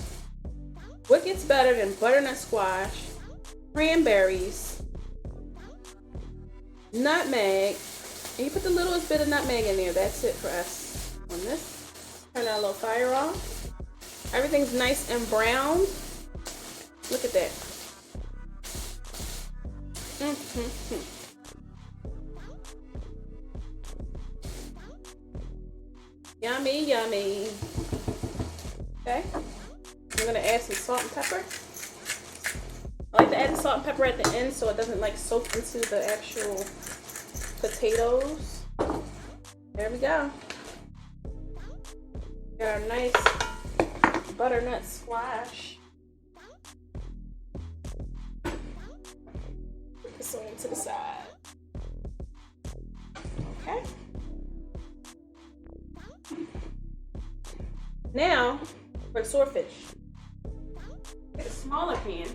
What gets better than butternut squash, cranberries, nutmeg, and you put the littlest bit of nutmeg in there. That's it for us on this. Turn our little fire off. Everything's nice and browned. Look at that. Yummy, yummy. Okay. I'm gonna add some salt and pepper. I like to add the salt and pepper at the end so it doesn't like soak into the actual potatoes. There we go. Got our nice butternut squash. Put this on to the side. Okay. Now for the swordfish. Get a smaller pan.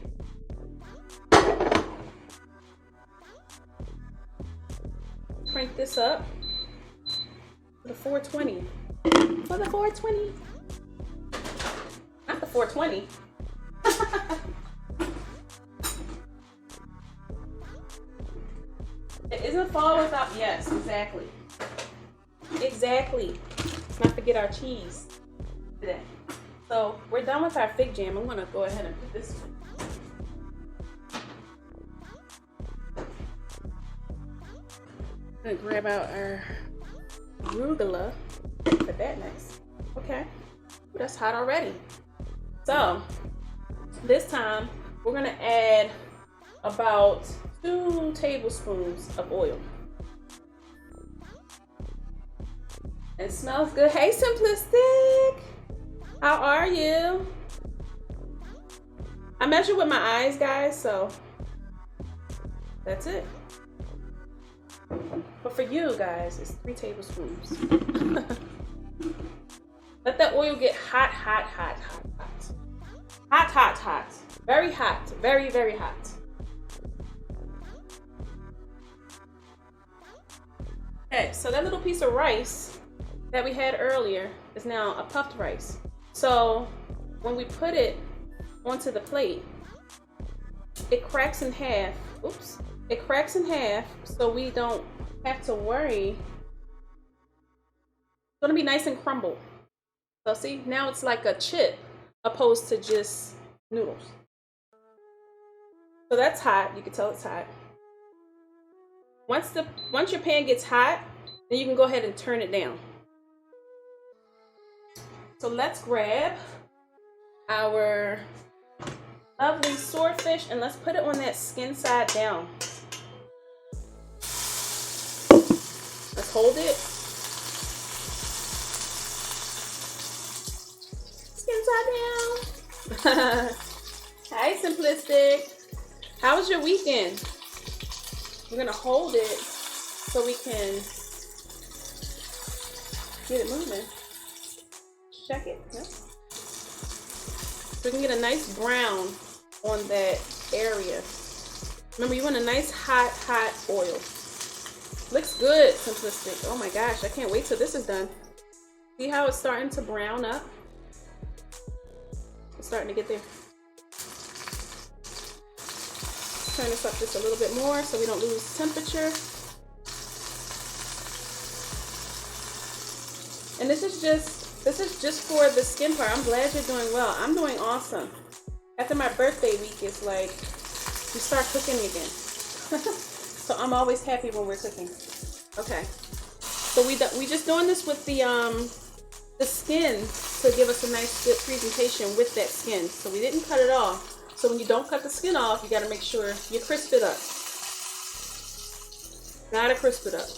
Crank this up to the 420. For the 420. Not the 420. It isn't fall without, yes, exactly. Exactly. Let's not forget our cheese today. So we're done with our fig jam. I'm gonna go ahead and put this one. I'm gonna grab out our arugula. Put that next. Okay. That's hot already. So this time we're gonna add about 2 tablespoons of oil. It smells good. Hey, Simplistic. How are you? I measure with my eyes, guys, so that's it. But for you guys, it's 3 tablespoons. Let that oil get hot, hot, hot, hot, hot. Hot, hot, hot. Very hot. Very, very hot. Okay, so that little piece of rice that we had earlier is now a puffed rice. So when we put it onto the plate, it cracks in half. Oops. It cracks in half so we don't have to worry. It's gonna be nice and crumbled. So see, now it's like a chip opposed to just noodles. So that's hot. You can tell it's hot. Once your pan gets hot, then you can go ahead and turn it down. So let's grab our lovely swordfish and let's put it on that skin side down. Let's hold it. Skin side down. Hi, Simplistic. How was your weekend? We're gonna hold it so we can get it moving. Check it. Yep. So we can get a nice brown on that area. Remember, you want a nice hot oil. Looks good, Simplistic. Oh my gosh, I can't wait till this is done. See how it's starting to brown up? It's starting to get there. Turn this up just a little bit more so we don't lose temperature. And this is just for the skin part. I'm glad you're doing well. I'm doing awesome. After my birthday week, it's like we start cooking again. So I'm always happy when we're cooking. Okay. So we just doing this with the skin to give us a nice good presentation with that skin. So we didn't cut it off. So when you don't cut the skin off, you got to make sure you crisp it up. Gotta crisp it up.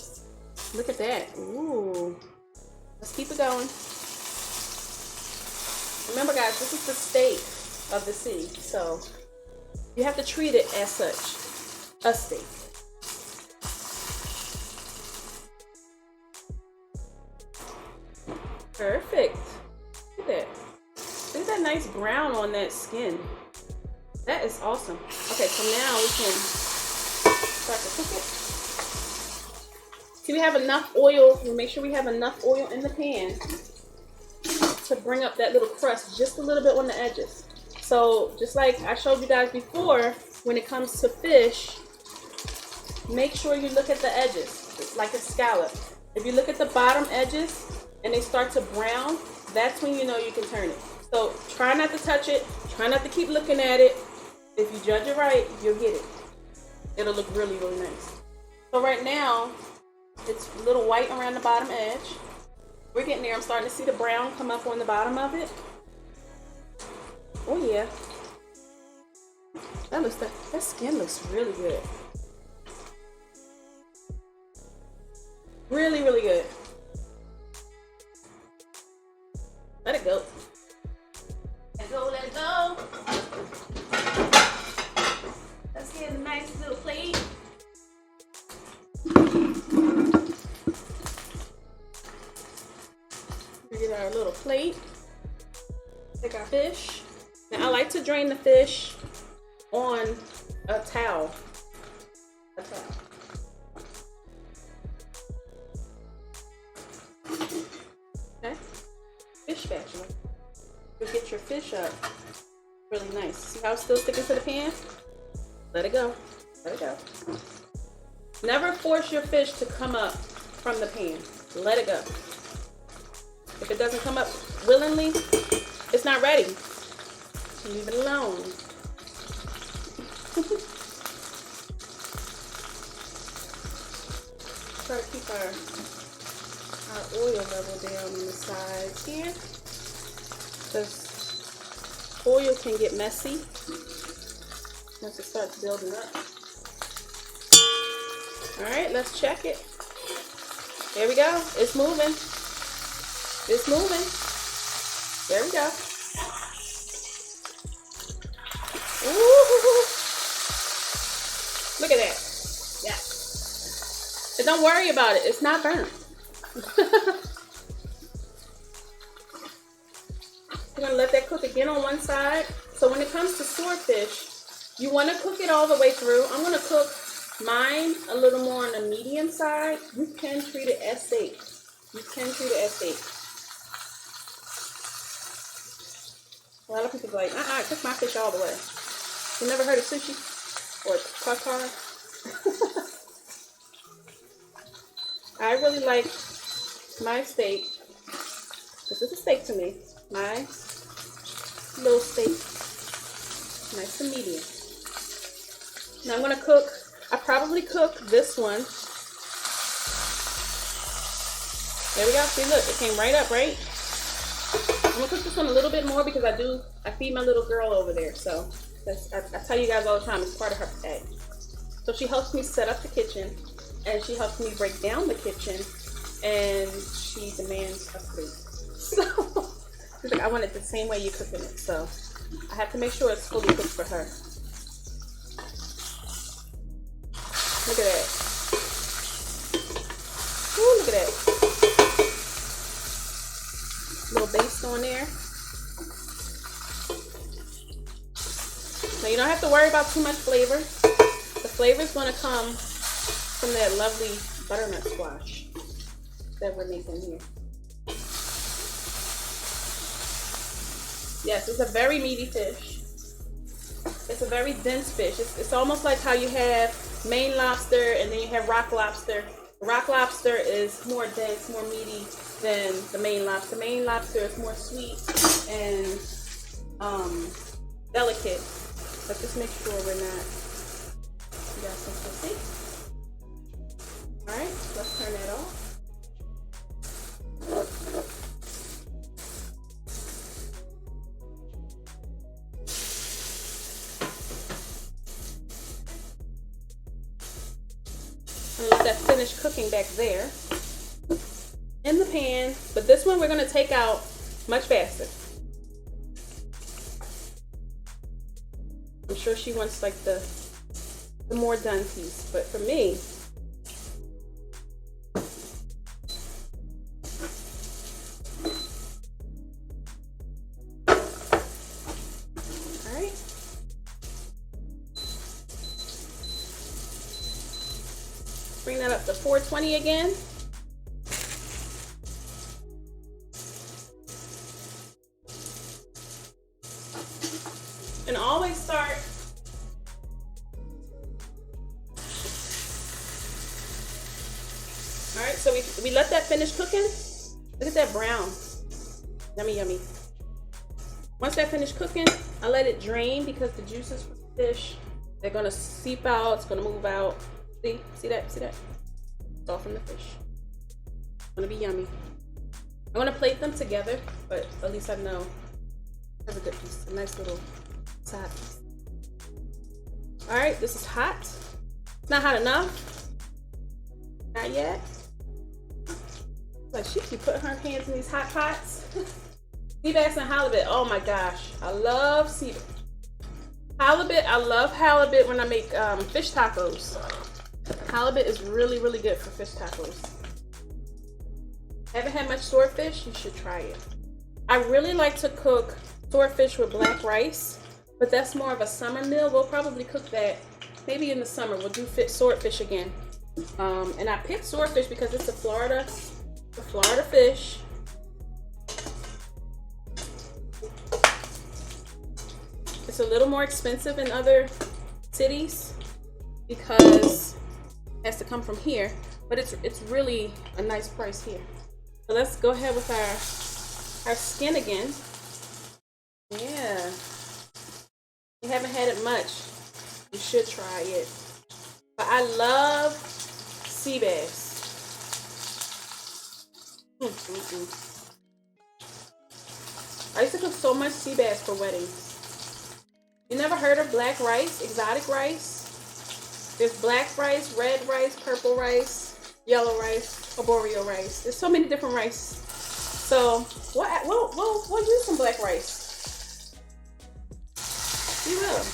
Look at that. Ooh. Let's keep it going. Remember, guys, this is the steak of the sea. So you have to treat it as such. A steak. Perfect. Look at that. Look at that nice brown on that skin. That is awesome. Okay, so now we can start to cook it. See, we have enough oil. We'll make sure we have enough oil in the pan to bring up that little crust just a little bit on the edges. So just like I showed you guys before, when it comes to fish, make sure you look at the edges. It's like a scallop. If you look at the bottom edges and they start to brown, that's when you know you can turn it. So try not to touch it. Try not to keep looking at it. If you judge it right, you'll get it. It'll look really, really nice. So right now, it's a little white around the bottom edge. We're getting there. I'm starting to see the brown come up on the bottom of it. Oh yeah. That skin looks really good. Really, really good. Let it go. Let it go, let it go. Let's get a nice little plate. We get our little plate. Take our fish. Now I like to drain the fish on a towel. Okay. Fish spatula. You'll get your fish up really nice. See how it's still sticking to the pan? Let it go. Let it go. Never force your fish to come up from the pan. Let it go. If it doesn't come up willingly, it's not ready. Leave it alone. Try to keep our oil level down on the sides here, because oil can get messy once it starts building up. All right, let's check it. There we go. It's moving. It's moving. There we go. Ooh. Look at that. Yeah. But don't worry about it. It's not burnt. We're going to let that cook again on one side. So when it comes to swordfish, you want to cook it all the way through. I'm going to cook mine a little more on the medium side. You can treat it as steak. You can treat it as steak. A lot of people are like, cook my fish all the way. You never heard of sushi or tartare? I really like my steak. This is a steak to me. My little steak, nice and medium. Now I'm gonna cook, I probably cook this one. There we go, see look, it came right up, right? I'm gonna cook this one a little bit more because I feed my little girl over there. So I tell you guys all the time, it's part of her pay. So she helps me set up the kitchen, and she helps me break down the kitchen, and she demands a plate. So she's like, I want it the same way you're cooking it. So I have to make sure it's fully cooked for her. Look at that. Ooh, look at that. Little baste on there. Now you don't have to worry about too much flavor. The flavor is going to come from that lovely butternut squash that we're making here. Yes, it's a very meaty fish. It's a very dense fish. It's almost like how you have Maine lobster and then you have rock lobster. Rock lobster is more dense, more meaty than the Maine lobster. Maine lobster is more sweet and delicate. But just make sure we're not. You got some see? All right, let's turn that off. And let that finish cooking back there in the pan. But this one we're going to take out much faster. I'm sure she wants like the more done piece, but for me, all right. Bring that up to 420 again. And always start all right, so we let that finish cooking. Look at that brown. Yummy, yummy. Once that finished cooking, I let it drain because the juices from the fish, they're gonna seep out, it's gonna move out. See that? See that? It's all from the fish. It's gonna be yummy. I'm gonna plate them together, but at least I know that's a good piece, a nice little side piece. All right, this is hot. It's not hot enough. Not yet. Like she keep putting her hands in these hot pots. Sea bass and halibut. Oh my gosh, I love sea bass. Halibut. I love halibut when I make fish tacos. Halibut is really, really good for fish tacos. Haven't had much swordfish? You should try it. I really like to cook swordfish with black rice, but that's more of a summer meal. We'll probably cook that maybe in the summer. We'll do swordfish again. And I picked swordfish because it's a Florida fish. It's a little more expensive in other cities because it has to come from here, but it's really a nice price here. So let's go ahead with our skin again. Yeah, you haven't had it much, you should try it. But I love sea bass. I used to cook so much sea bass for weddings. You never heard of black rice, exotic rice? There's black rice, red rice, purple rice, yellow rice, arboreal rice. There's so many different rice. So we'll use some black rice. We will.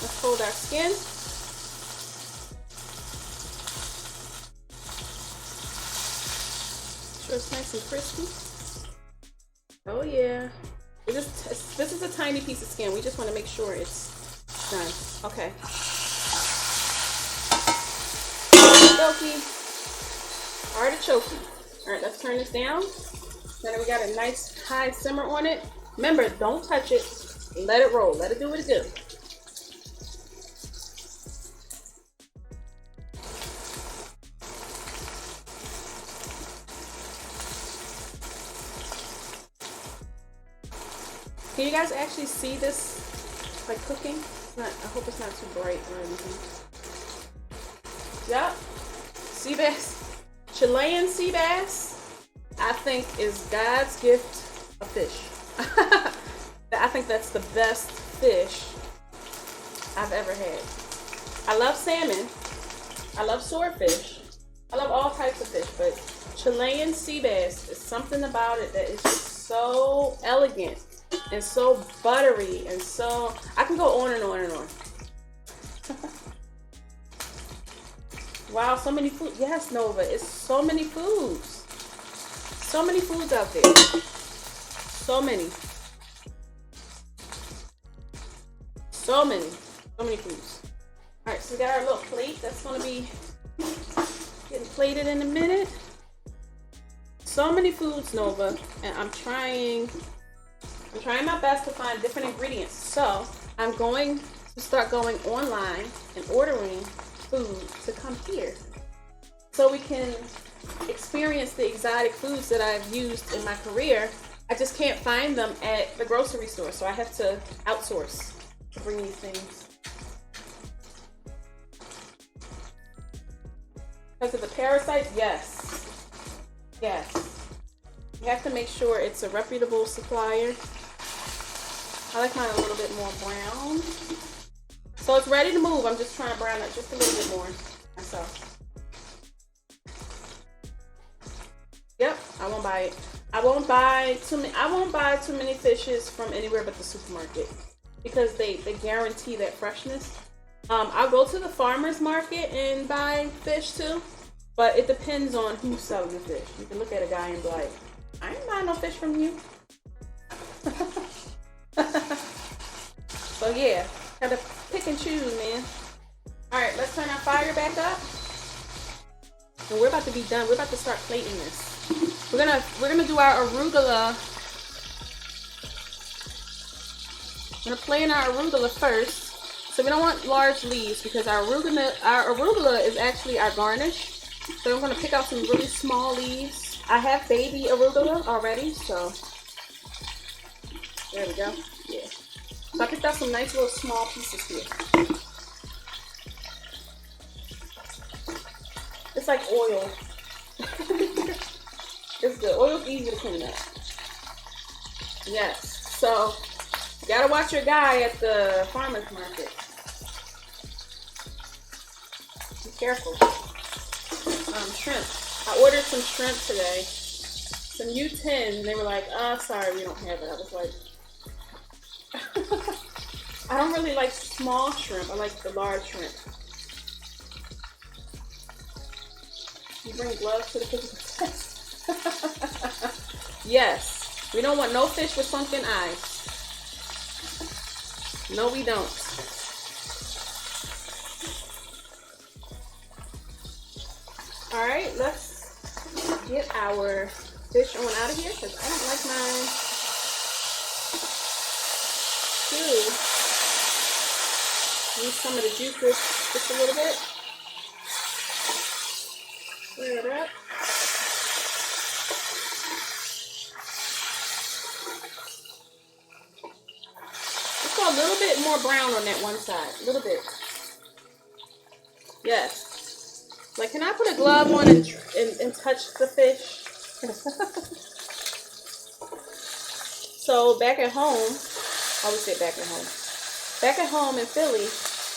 Let's hold our skin. Sure it's nice and crispy. Oh yeah. This is a tiny piece of skin. We just want to make sure it's done. Okay. Artichoke. All right, let's turn this down. Then we got a nice high simmer on it. Remember, don't touch it. Let it roll. Let it do what it do. Can you guys actually see this like cooking? I hope it's not too bright or anything. Yep. Sea bass. Chilean sea bass, I think, is God's gift of fish. I think that's the best fish I've ever had. I love salmon. I love swordfish. I love all types of fish, but Chilean sea bass is something about it that is just so elegant and so buttery and so, I can go on and on and on. Wow, so many food. Yes, Nova, it's so many foods. So many foods out there. So many. So many foods. All right, so we got our little plate that's gonna be getting plated in a minute. So many foods, Nova, and I'm trying my best to find different ingredients. So I'm going to start going online and ordering food to come here so we can experience the exotic foods that I've used in my career. I just can't find them at the grocery store, so I have to outsource to bring these things. Because of the parasites? Yes. Yes. You have to make sure it's a reputable supplier. I like mine a little bit more brown. So it's ready to move. I'm just trying to brown it just a little bit more myself. Yep, I won't buy it. I won't buy too many fishes from anywhere but the supermarket because they guarantee that freshness. I'll go to the farmer's market and buy fish too, but it depends on who's selling the fish. You can look at a guy and be like, I ain't buying no fish from you. So yeah, gotta pick and choose, man. All right, let's turn our fire back up. And we're about to be done. We're about to start plating this. We're gonna do our arugula. I'm gonna plate in our arugula first. So we don't want large leaves because our arugula is actually our garnish. So I'm gonna pick out some really small leaves. I have baby arugula already, so there we go. Yeah. So I picked out some nice little small pieces here. It's like oil. It's good. Oil's easy to clean up. Yes. So you gotta watch your guy at the farmer's market. Be careful. Shrimp. I ordered some shrimp today. Some U10. And they were like, sorry, we don't have it. I was like, I don't really like small shrimp. I like the large shrimp. You bring gloves to the kitchen. Yes. We don't want no fish with sunken eyes. No, we don't. Alright, let's get our fish on out of here because I don't like mine too. Need some of the juices just a little bit. Stir it up. Just a little bit more brown on that one side. A little bit. Yes. Like, can I put a glove on and touch the fish? So back at home, I would say back at home. Back at home in Philly,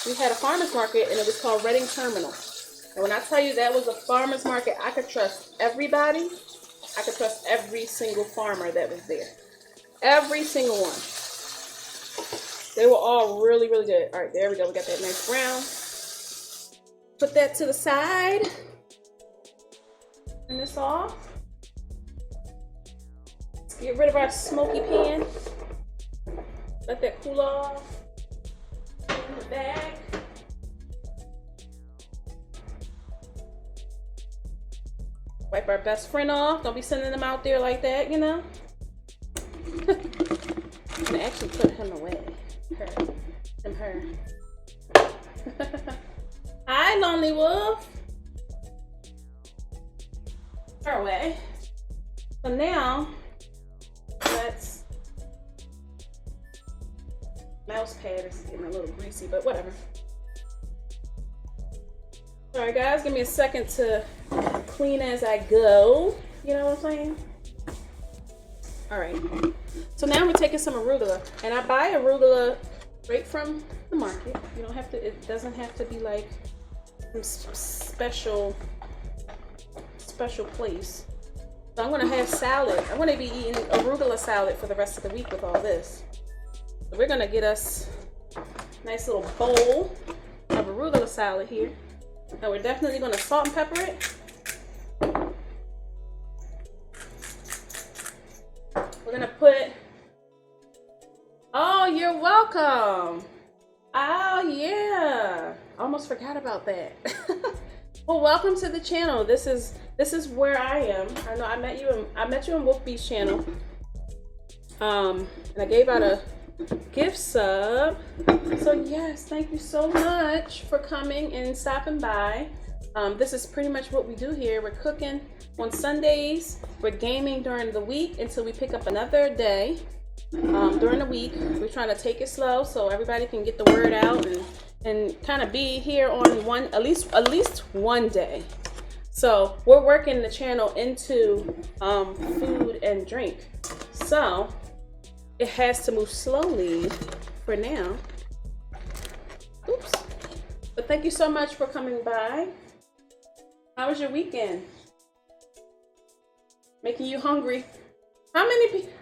we had a farmer's market and it was called Reading Terminal. And when I tell you that was a farmer's market, I could trust everybody. I could trust every single farmer that was there. Every single one. They were all really, really good. All right, there we go. We got that nice brown. Put that to the side. Turn this off. Let's get rid of our smoky pan. Let that cool off. Put it in the bag. Wipe our best friend off. Don't be sending them out there like that, you know. I'm gonna actually put him away. Her. Hi, Lonely Wolf. Her away. So now, let's mouse pad is getting a little greasy, but whatever. All right, guys, give me a second to clean as I go. You know what I'm saying? All right. So now we're taking some arugula, and I buy arugula right from the market. You don't have to. It doesn't have to be like some special place. So I'm gonna have salad. I'm gonna be eating arugula salad for the rest of the week with all this. So we're gonna get us a nice little bowl of arugula salad here. Now we're definitely gonna salt and pepper it. We're gonna put, oh, you're welcome. Oh yeah, almost forgot about that. Well, welcome to the channel. This is where I am. I know I met you in Wolf Beast channel. And I gave out a gift sub. So yes, thank you so much for coming and stopping by. This is pretty much what we do here. We're cooking on Sundays. We're gaming during the week until we pick up another day. During the week, we're trying to take it slow so everybody can get the word out and kind of be here on at least one day. So we're working the channel into food and drink. So it has to move slowly for now. Oops. But thank you so much for coming by. How was your weekend? Making you hungry? How many people?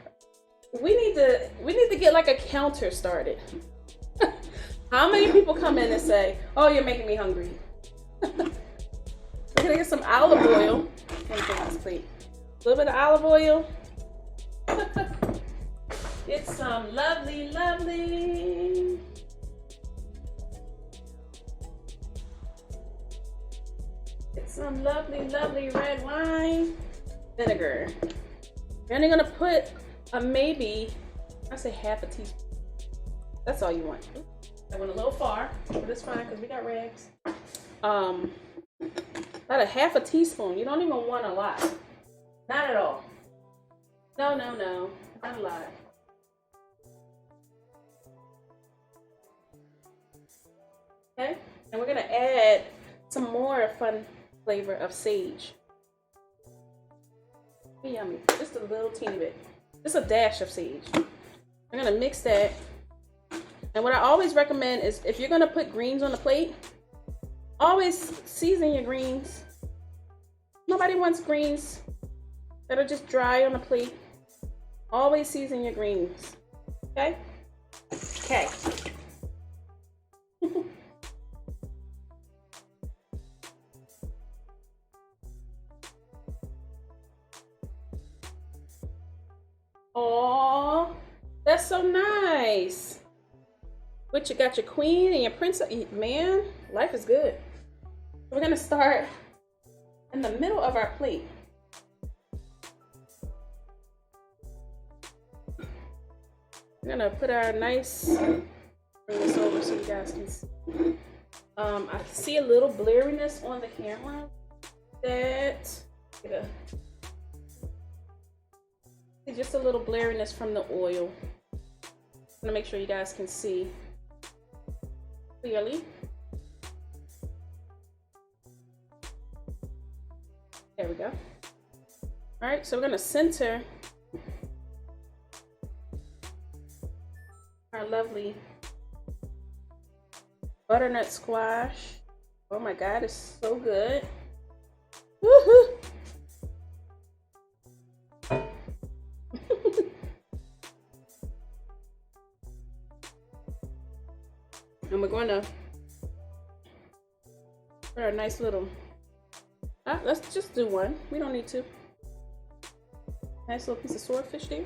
We need to get like a counter started. How many people come in and say, "Oh, you're making me hungry"? We're gonna get some olive oil. Let me put on this plate. A little bit of olive oil. Get some lovely. Get some lovely red wine vinegar. We're only gonna put maybe, I say half a teaspoon. That's all you want. I went a little far, but it's fine because we got rags. About a half a teaspoon. You don't even want a lot. Not at all. No, not a lot. Okay, and we're gonna add some more fun flavor of sage. Yummy, just a little teeny bit. Just a dash of sage. I'm gonna mix that. And what I always recommend is if you're gonna put greens on the plate, always season your greens. Nobody wants greens that are just dry on the plate. Always season your greens. Okay? Okay. Oh, that's so nice. But you got your queen and your princess. Man, life is good. We're gonna start in the middle of our plate. We're gonna put our nice, bring this over so you guys can see. I see a little blurriness on the camera. Just a little blurriness from the oil. I'm gonna make sure you guys can see clearly. There we go. All right, so we're gonna center our lovely butternut squash. Oh my God, it's so good. Woohoo! And we're going to put our nice little, let's just do one. We don't need to. Nice little piece of swordfish there.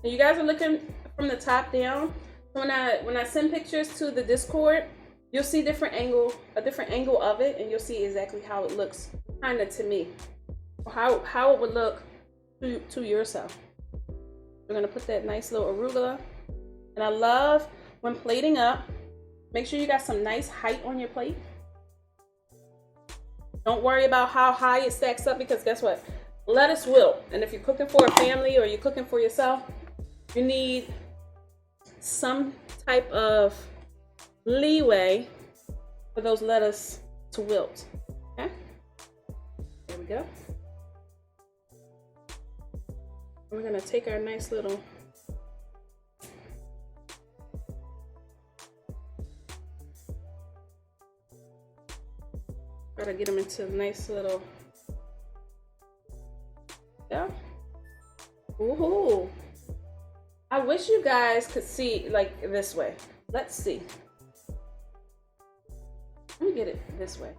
And you guys are looking from the top down. When I send pictures to the Discord, you'll see a different angle of it, and you'll see exactly how it looks kind of to me. How it would look to yourself. We're gonna put that nice little arugula, and I love when plating up. Make sure you got some nice height on your plate. Don't worry about how high it stacks up, because guess what? Lettuce wilt. And if you're cooking for a family or you're cooking for yourself, you need some type of leeway for those lettuce to wilt. Okay? There we go. We're gonna take our nice little gotta get them into a nice little, yeah. Ooh. I wish you guys could see like this way. Let's see. Let me get it this way.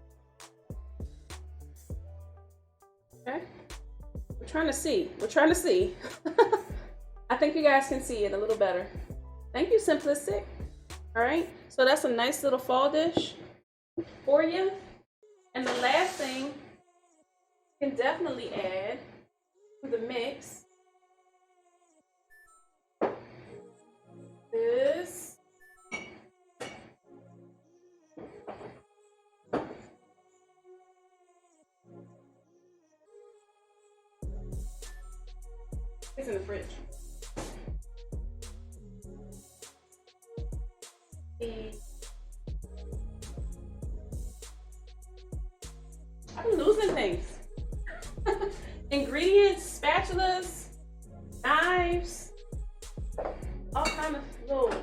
Okay. We're trying to see. We're trying to see. I think you guys can see it a little better. Thank you, Simplistic. All right. So that's a nice little fall dish for you. And the last thing you can definitely add to the mix is it's in the fridge. I'm losing things. Ingredients, spatulas, knives, all kind of little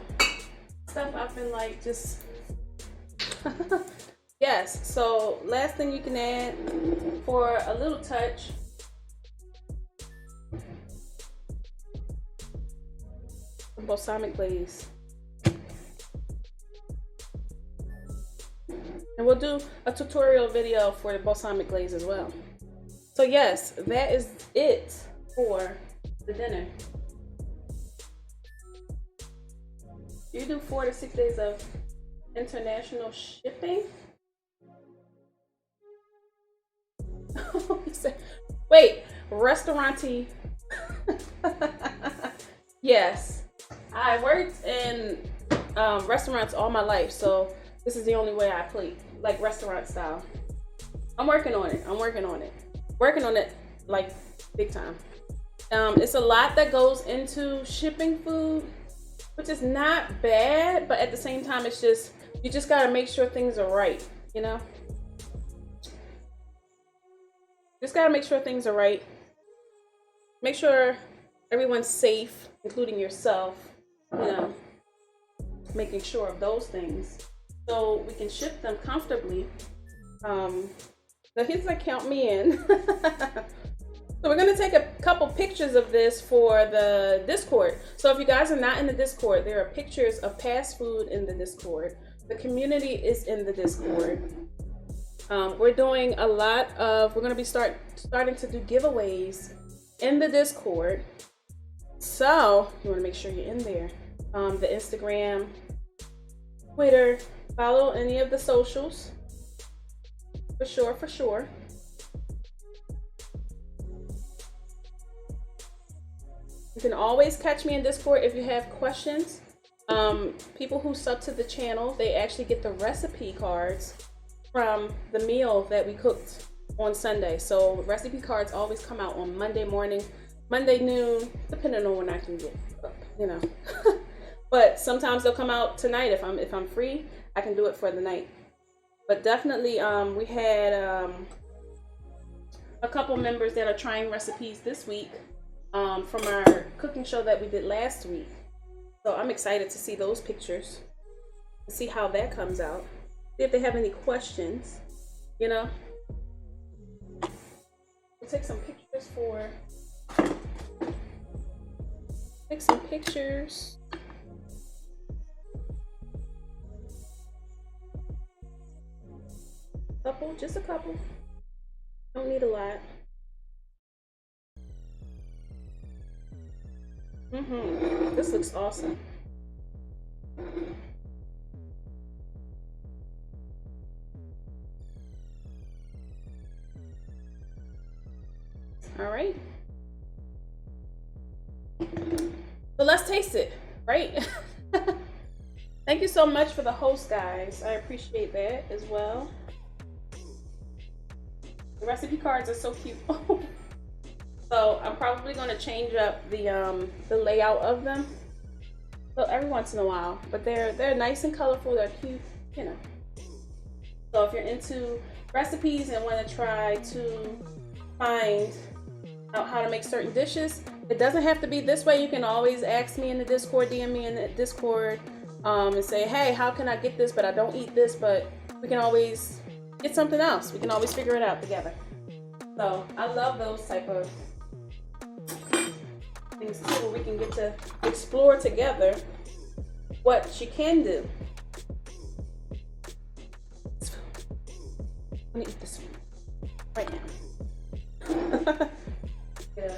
stuff I've been like just yes. So last thing you can add for a little touch, balsamic glaze. And we'll do a tutorial video for the balsamic glaze as well. So yes, that is it for the dinner. You do 4 to 6 days of international shipping? Wait, restaurant-y. Yes, I worked in restaurants all my life, so this is the only way I plate, like restaurant style. I'm working on it. Working on it like big time. It's a lot that goes into shipping food, which is not bad, but at the same time, it's just, you just gotta make sure things are right, you know? Just gotta make sure things are right. Make sure everyone's safe, including yourself, you know, making sure of those things so we can ship them comfortably. So here's like, count me in. So we're gonna take a couple pictures of this for the Discord. So if you guys are not in the Discord, there are pictures of past food in the Discord. The community is in the Discord. We're doing a lot of, we're gonna be starting to do giveaways in the Discord. So you wanna make sure you're in there. The Instagram, Twitter, follow any of the socials. For sure. You can always catch me in Discord if you have questions. People who sub to the channel, they actually get the recipe cards from the meal that we cooked on Sunday. So recipe cards always come out on Monday morning, Monday noon, depending on when I can get up, you know. But sometimes they'll come out tonight if I'm free. I can do it for the night. But definitely, we had a couple members that are trying recipes this week from our cooking show that we did last week. So I'm excited to see those pictures, to see how that comes out. See if they have any questions, you know. We'll take some pictures take some pictures. Couple, just a couple. Don't need a lot. This looks awesome. All right. So let's taste it, right? Thank you so much for the host, guys. I appreciate that as well. The recipe cards are so cute. So I'm probably going to change up the layout of them. So every once in a while, but they're nice and colorful. They're cute, you know. So if you're into recipes and want to try to find out how to make certain dishes, it doesn't have to be this way. You can always ask me in the Discord, DM me in the Discord, and say, hey, how can I get this? But I don't eat this. But we can always get something else. We can always figure it out together. So I love those type of things too, where we can get to explore together what she can do. Let me eat this one right now. Yeah.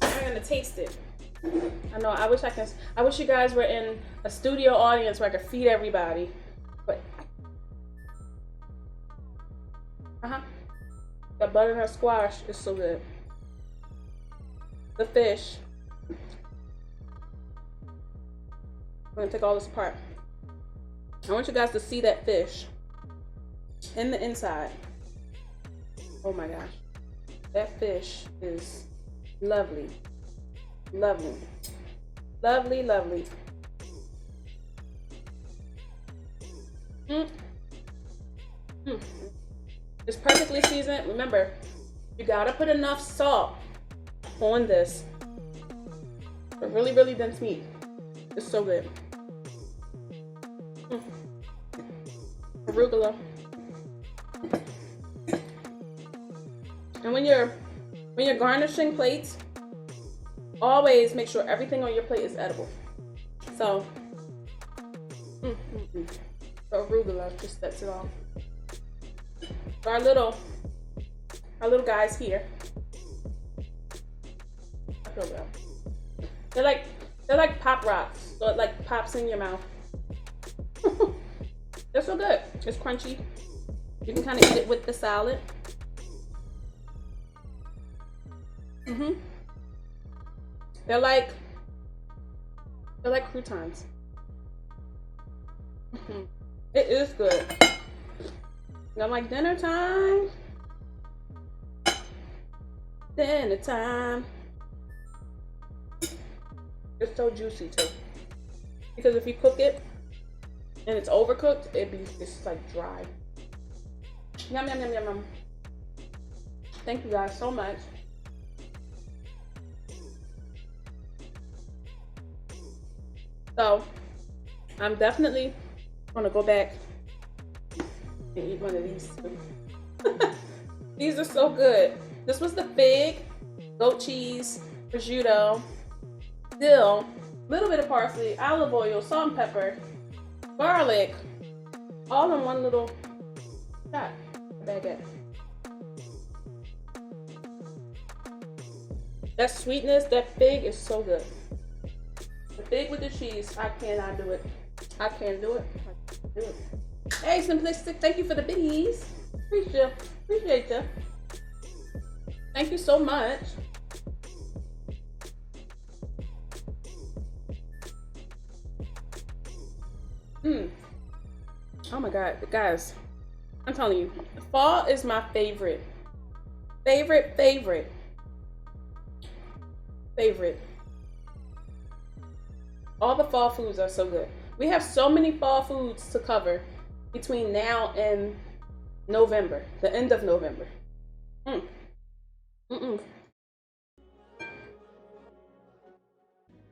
I'm gonna taste it. I know. I wish you guys were in a studio audience where I could feed everybody. But the butternut squash is so good. The fish. I'm gonna take all this apart. I want you guys to see that fish in the inside. Oh my gosh. That fish is lovely. Lovely. Lovely, lovely. It's perfectly seasoned. Remember, you gotta put enough salt on this. A really, really dense meat. It's so good. Arugula. And when you're garnishing plates, always make sure everything on your plate is edible. So, the arugula just sets it off. So our little guys here. I feel good. They're like pop rocks, so it like pops in your mouth. They're so good. It's crunchy. You can kind of eat it with the salad. They're like croutons. It is good. And I'm like, dinner time. Dinner time. It's so juicy too. Because if you cook it and it's overcooked, it's like dry. Yum, yum, yum, yum, yum. Thank you guys so much. So I'm definitely gonna go back and eat one of these too. These are so good. This was the fig, goat cheese, prosciutto, dill, little bit of parsley, olive oil, salt and pepper, garlic, all in one little shot, baguette. That sweetness, that fig is so good. The fig with the cheese, I cannot do it. I can't do it. I can't do it. Hey, Simplistic, thank you for the biddies. Appreciate you. Thank you so much. Oh my God, guys, I'm telling you, fall is my favorite. All the fall foods are so good. We have so many fall foods to cover between now and November, the end of November. I'm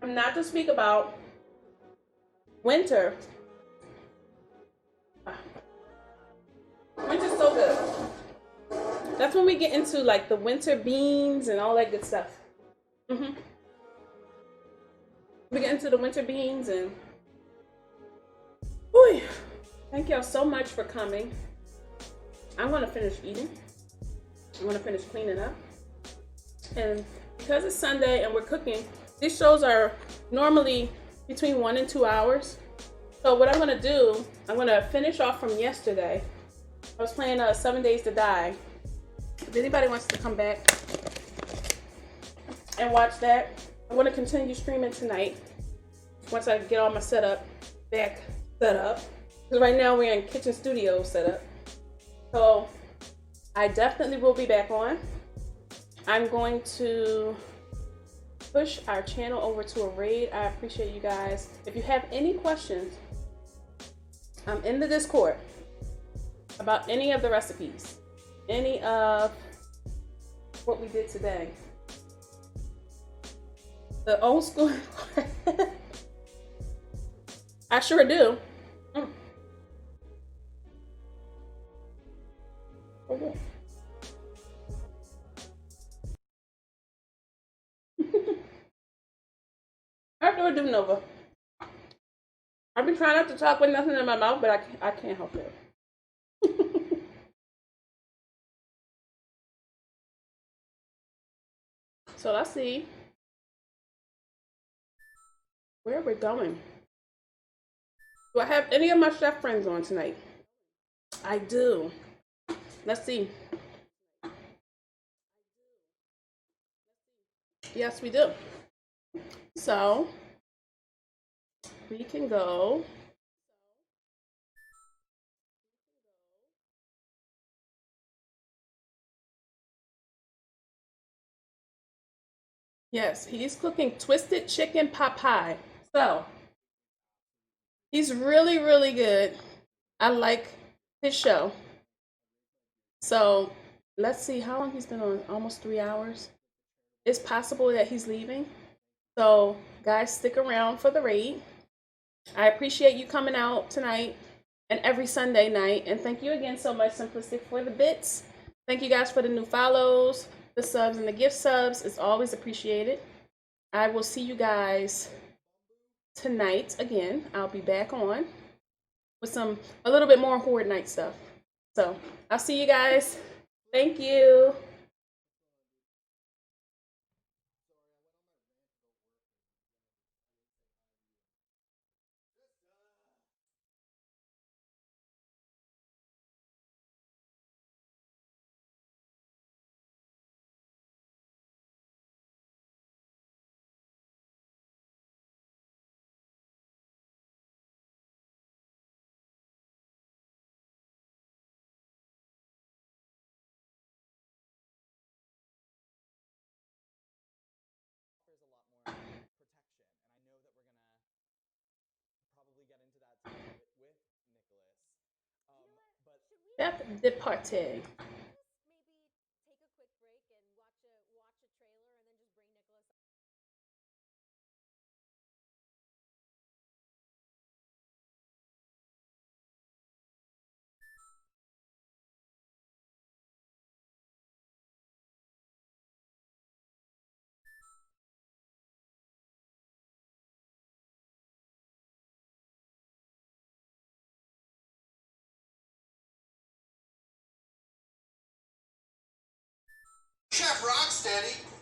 not to speak about winter. Winter's so good. That's when we get into like the winter beans and all that good stuff. We get into the winter beans and whew, thank y'all so much for coming. I'm gonna finish eating. I'm gonna finish cleaning up. And because it's Sunday and we're cooking, these shows are normally between 1 and 2 hours. So what I'm gonna do, I'm gonna finish off from yesterday. I was playing 7 Days to Die. If anybody wants to come back and watch that, I'm gonna continue streaming tonight once I get all my setup back set up. Right now we're in kitchen studio setup. So I definitely will be back on. I'm going to push our channel over to a raid. I appreciate you guys. If you have any questions, I'm in the Discord about any of the recipes, any of what we did today. The old school. I sure do. Okay. After I do Nova, I've been trying not to talk with nothing in my mouth, but I can't help it. So let's see where we're going. Do I have any of my chef friends on tonight? I do. Let's see. Yes, we do. So we can go. Yes, he's cooking twisted chicken pot pie. So he's really, really good. I like his show. So let's see how long he's been on. Almost 3 hours. It's possible that he's leaving. So guys, stick around for the raid. I appreciate you coming out tonight and every Sunday night. And thank you again so much, Simplistic, for the bits. Thank you guys for the new follows, the subs, and the gift subs. It's always appreciated. I will see you guys tonight again. I'll be back on with a little bit more Horde Night stuff. So I'll see you guys. Thank you. Chef de partie. Chef Rocksteady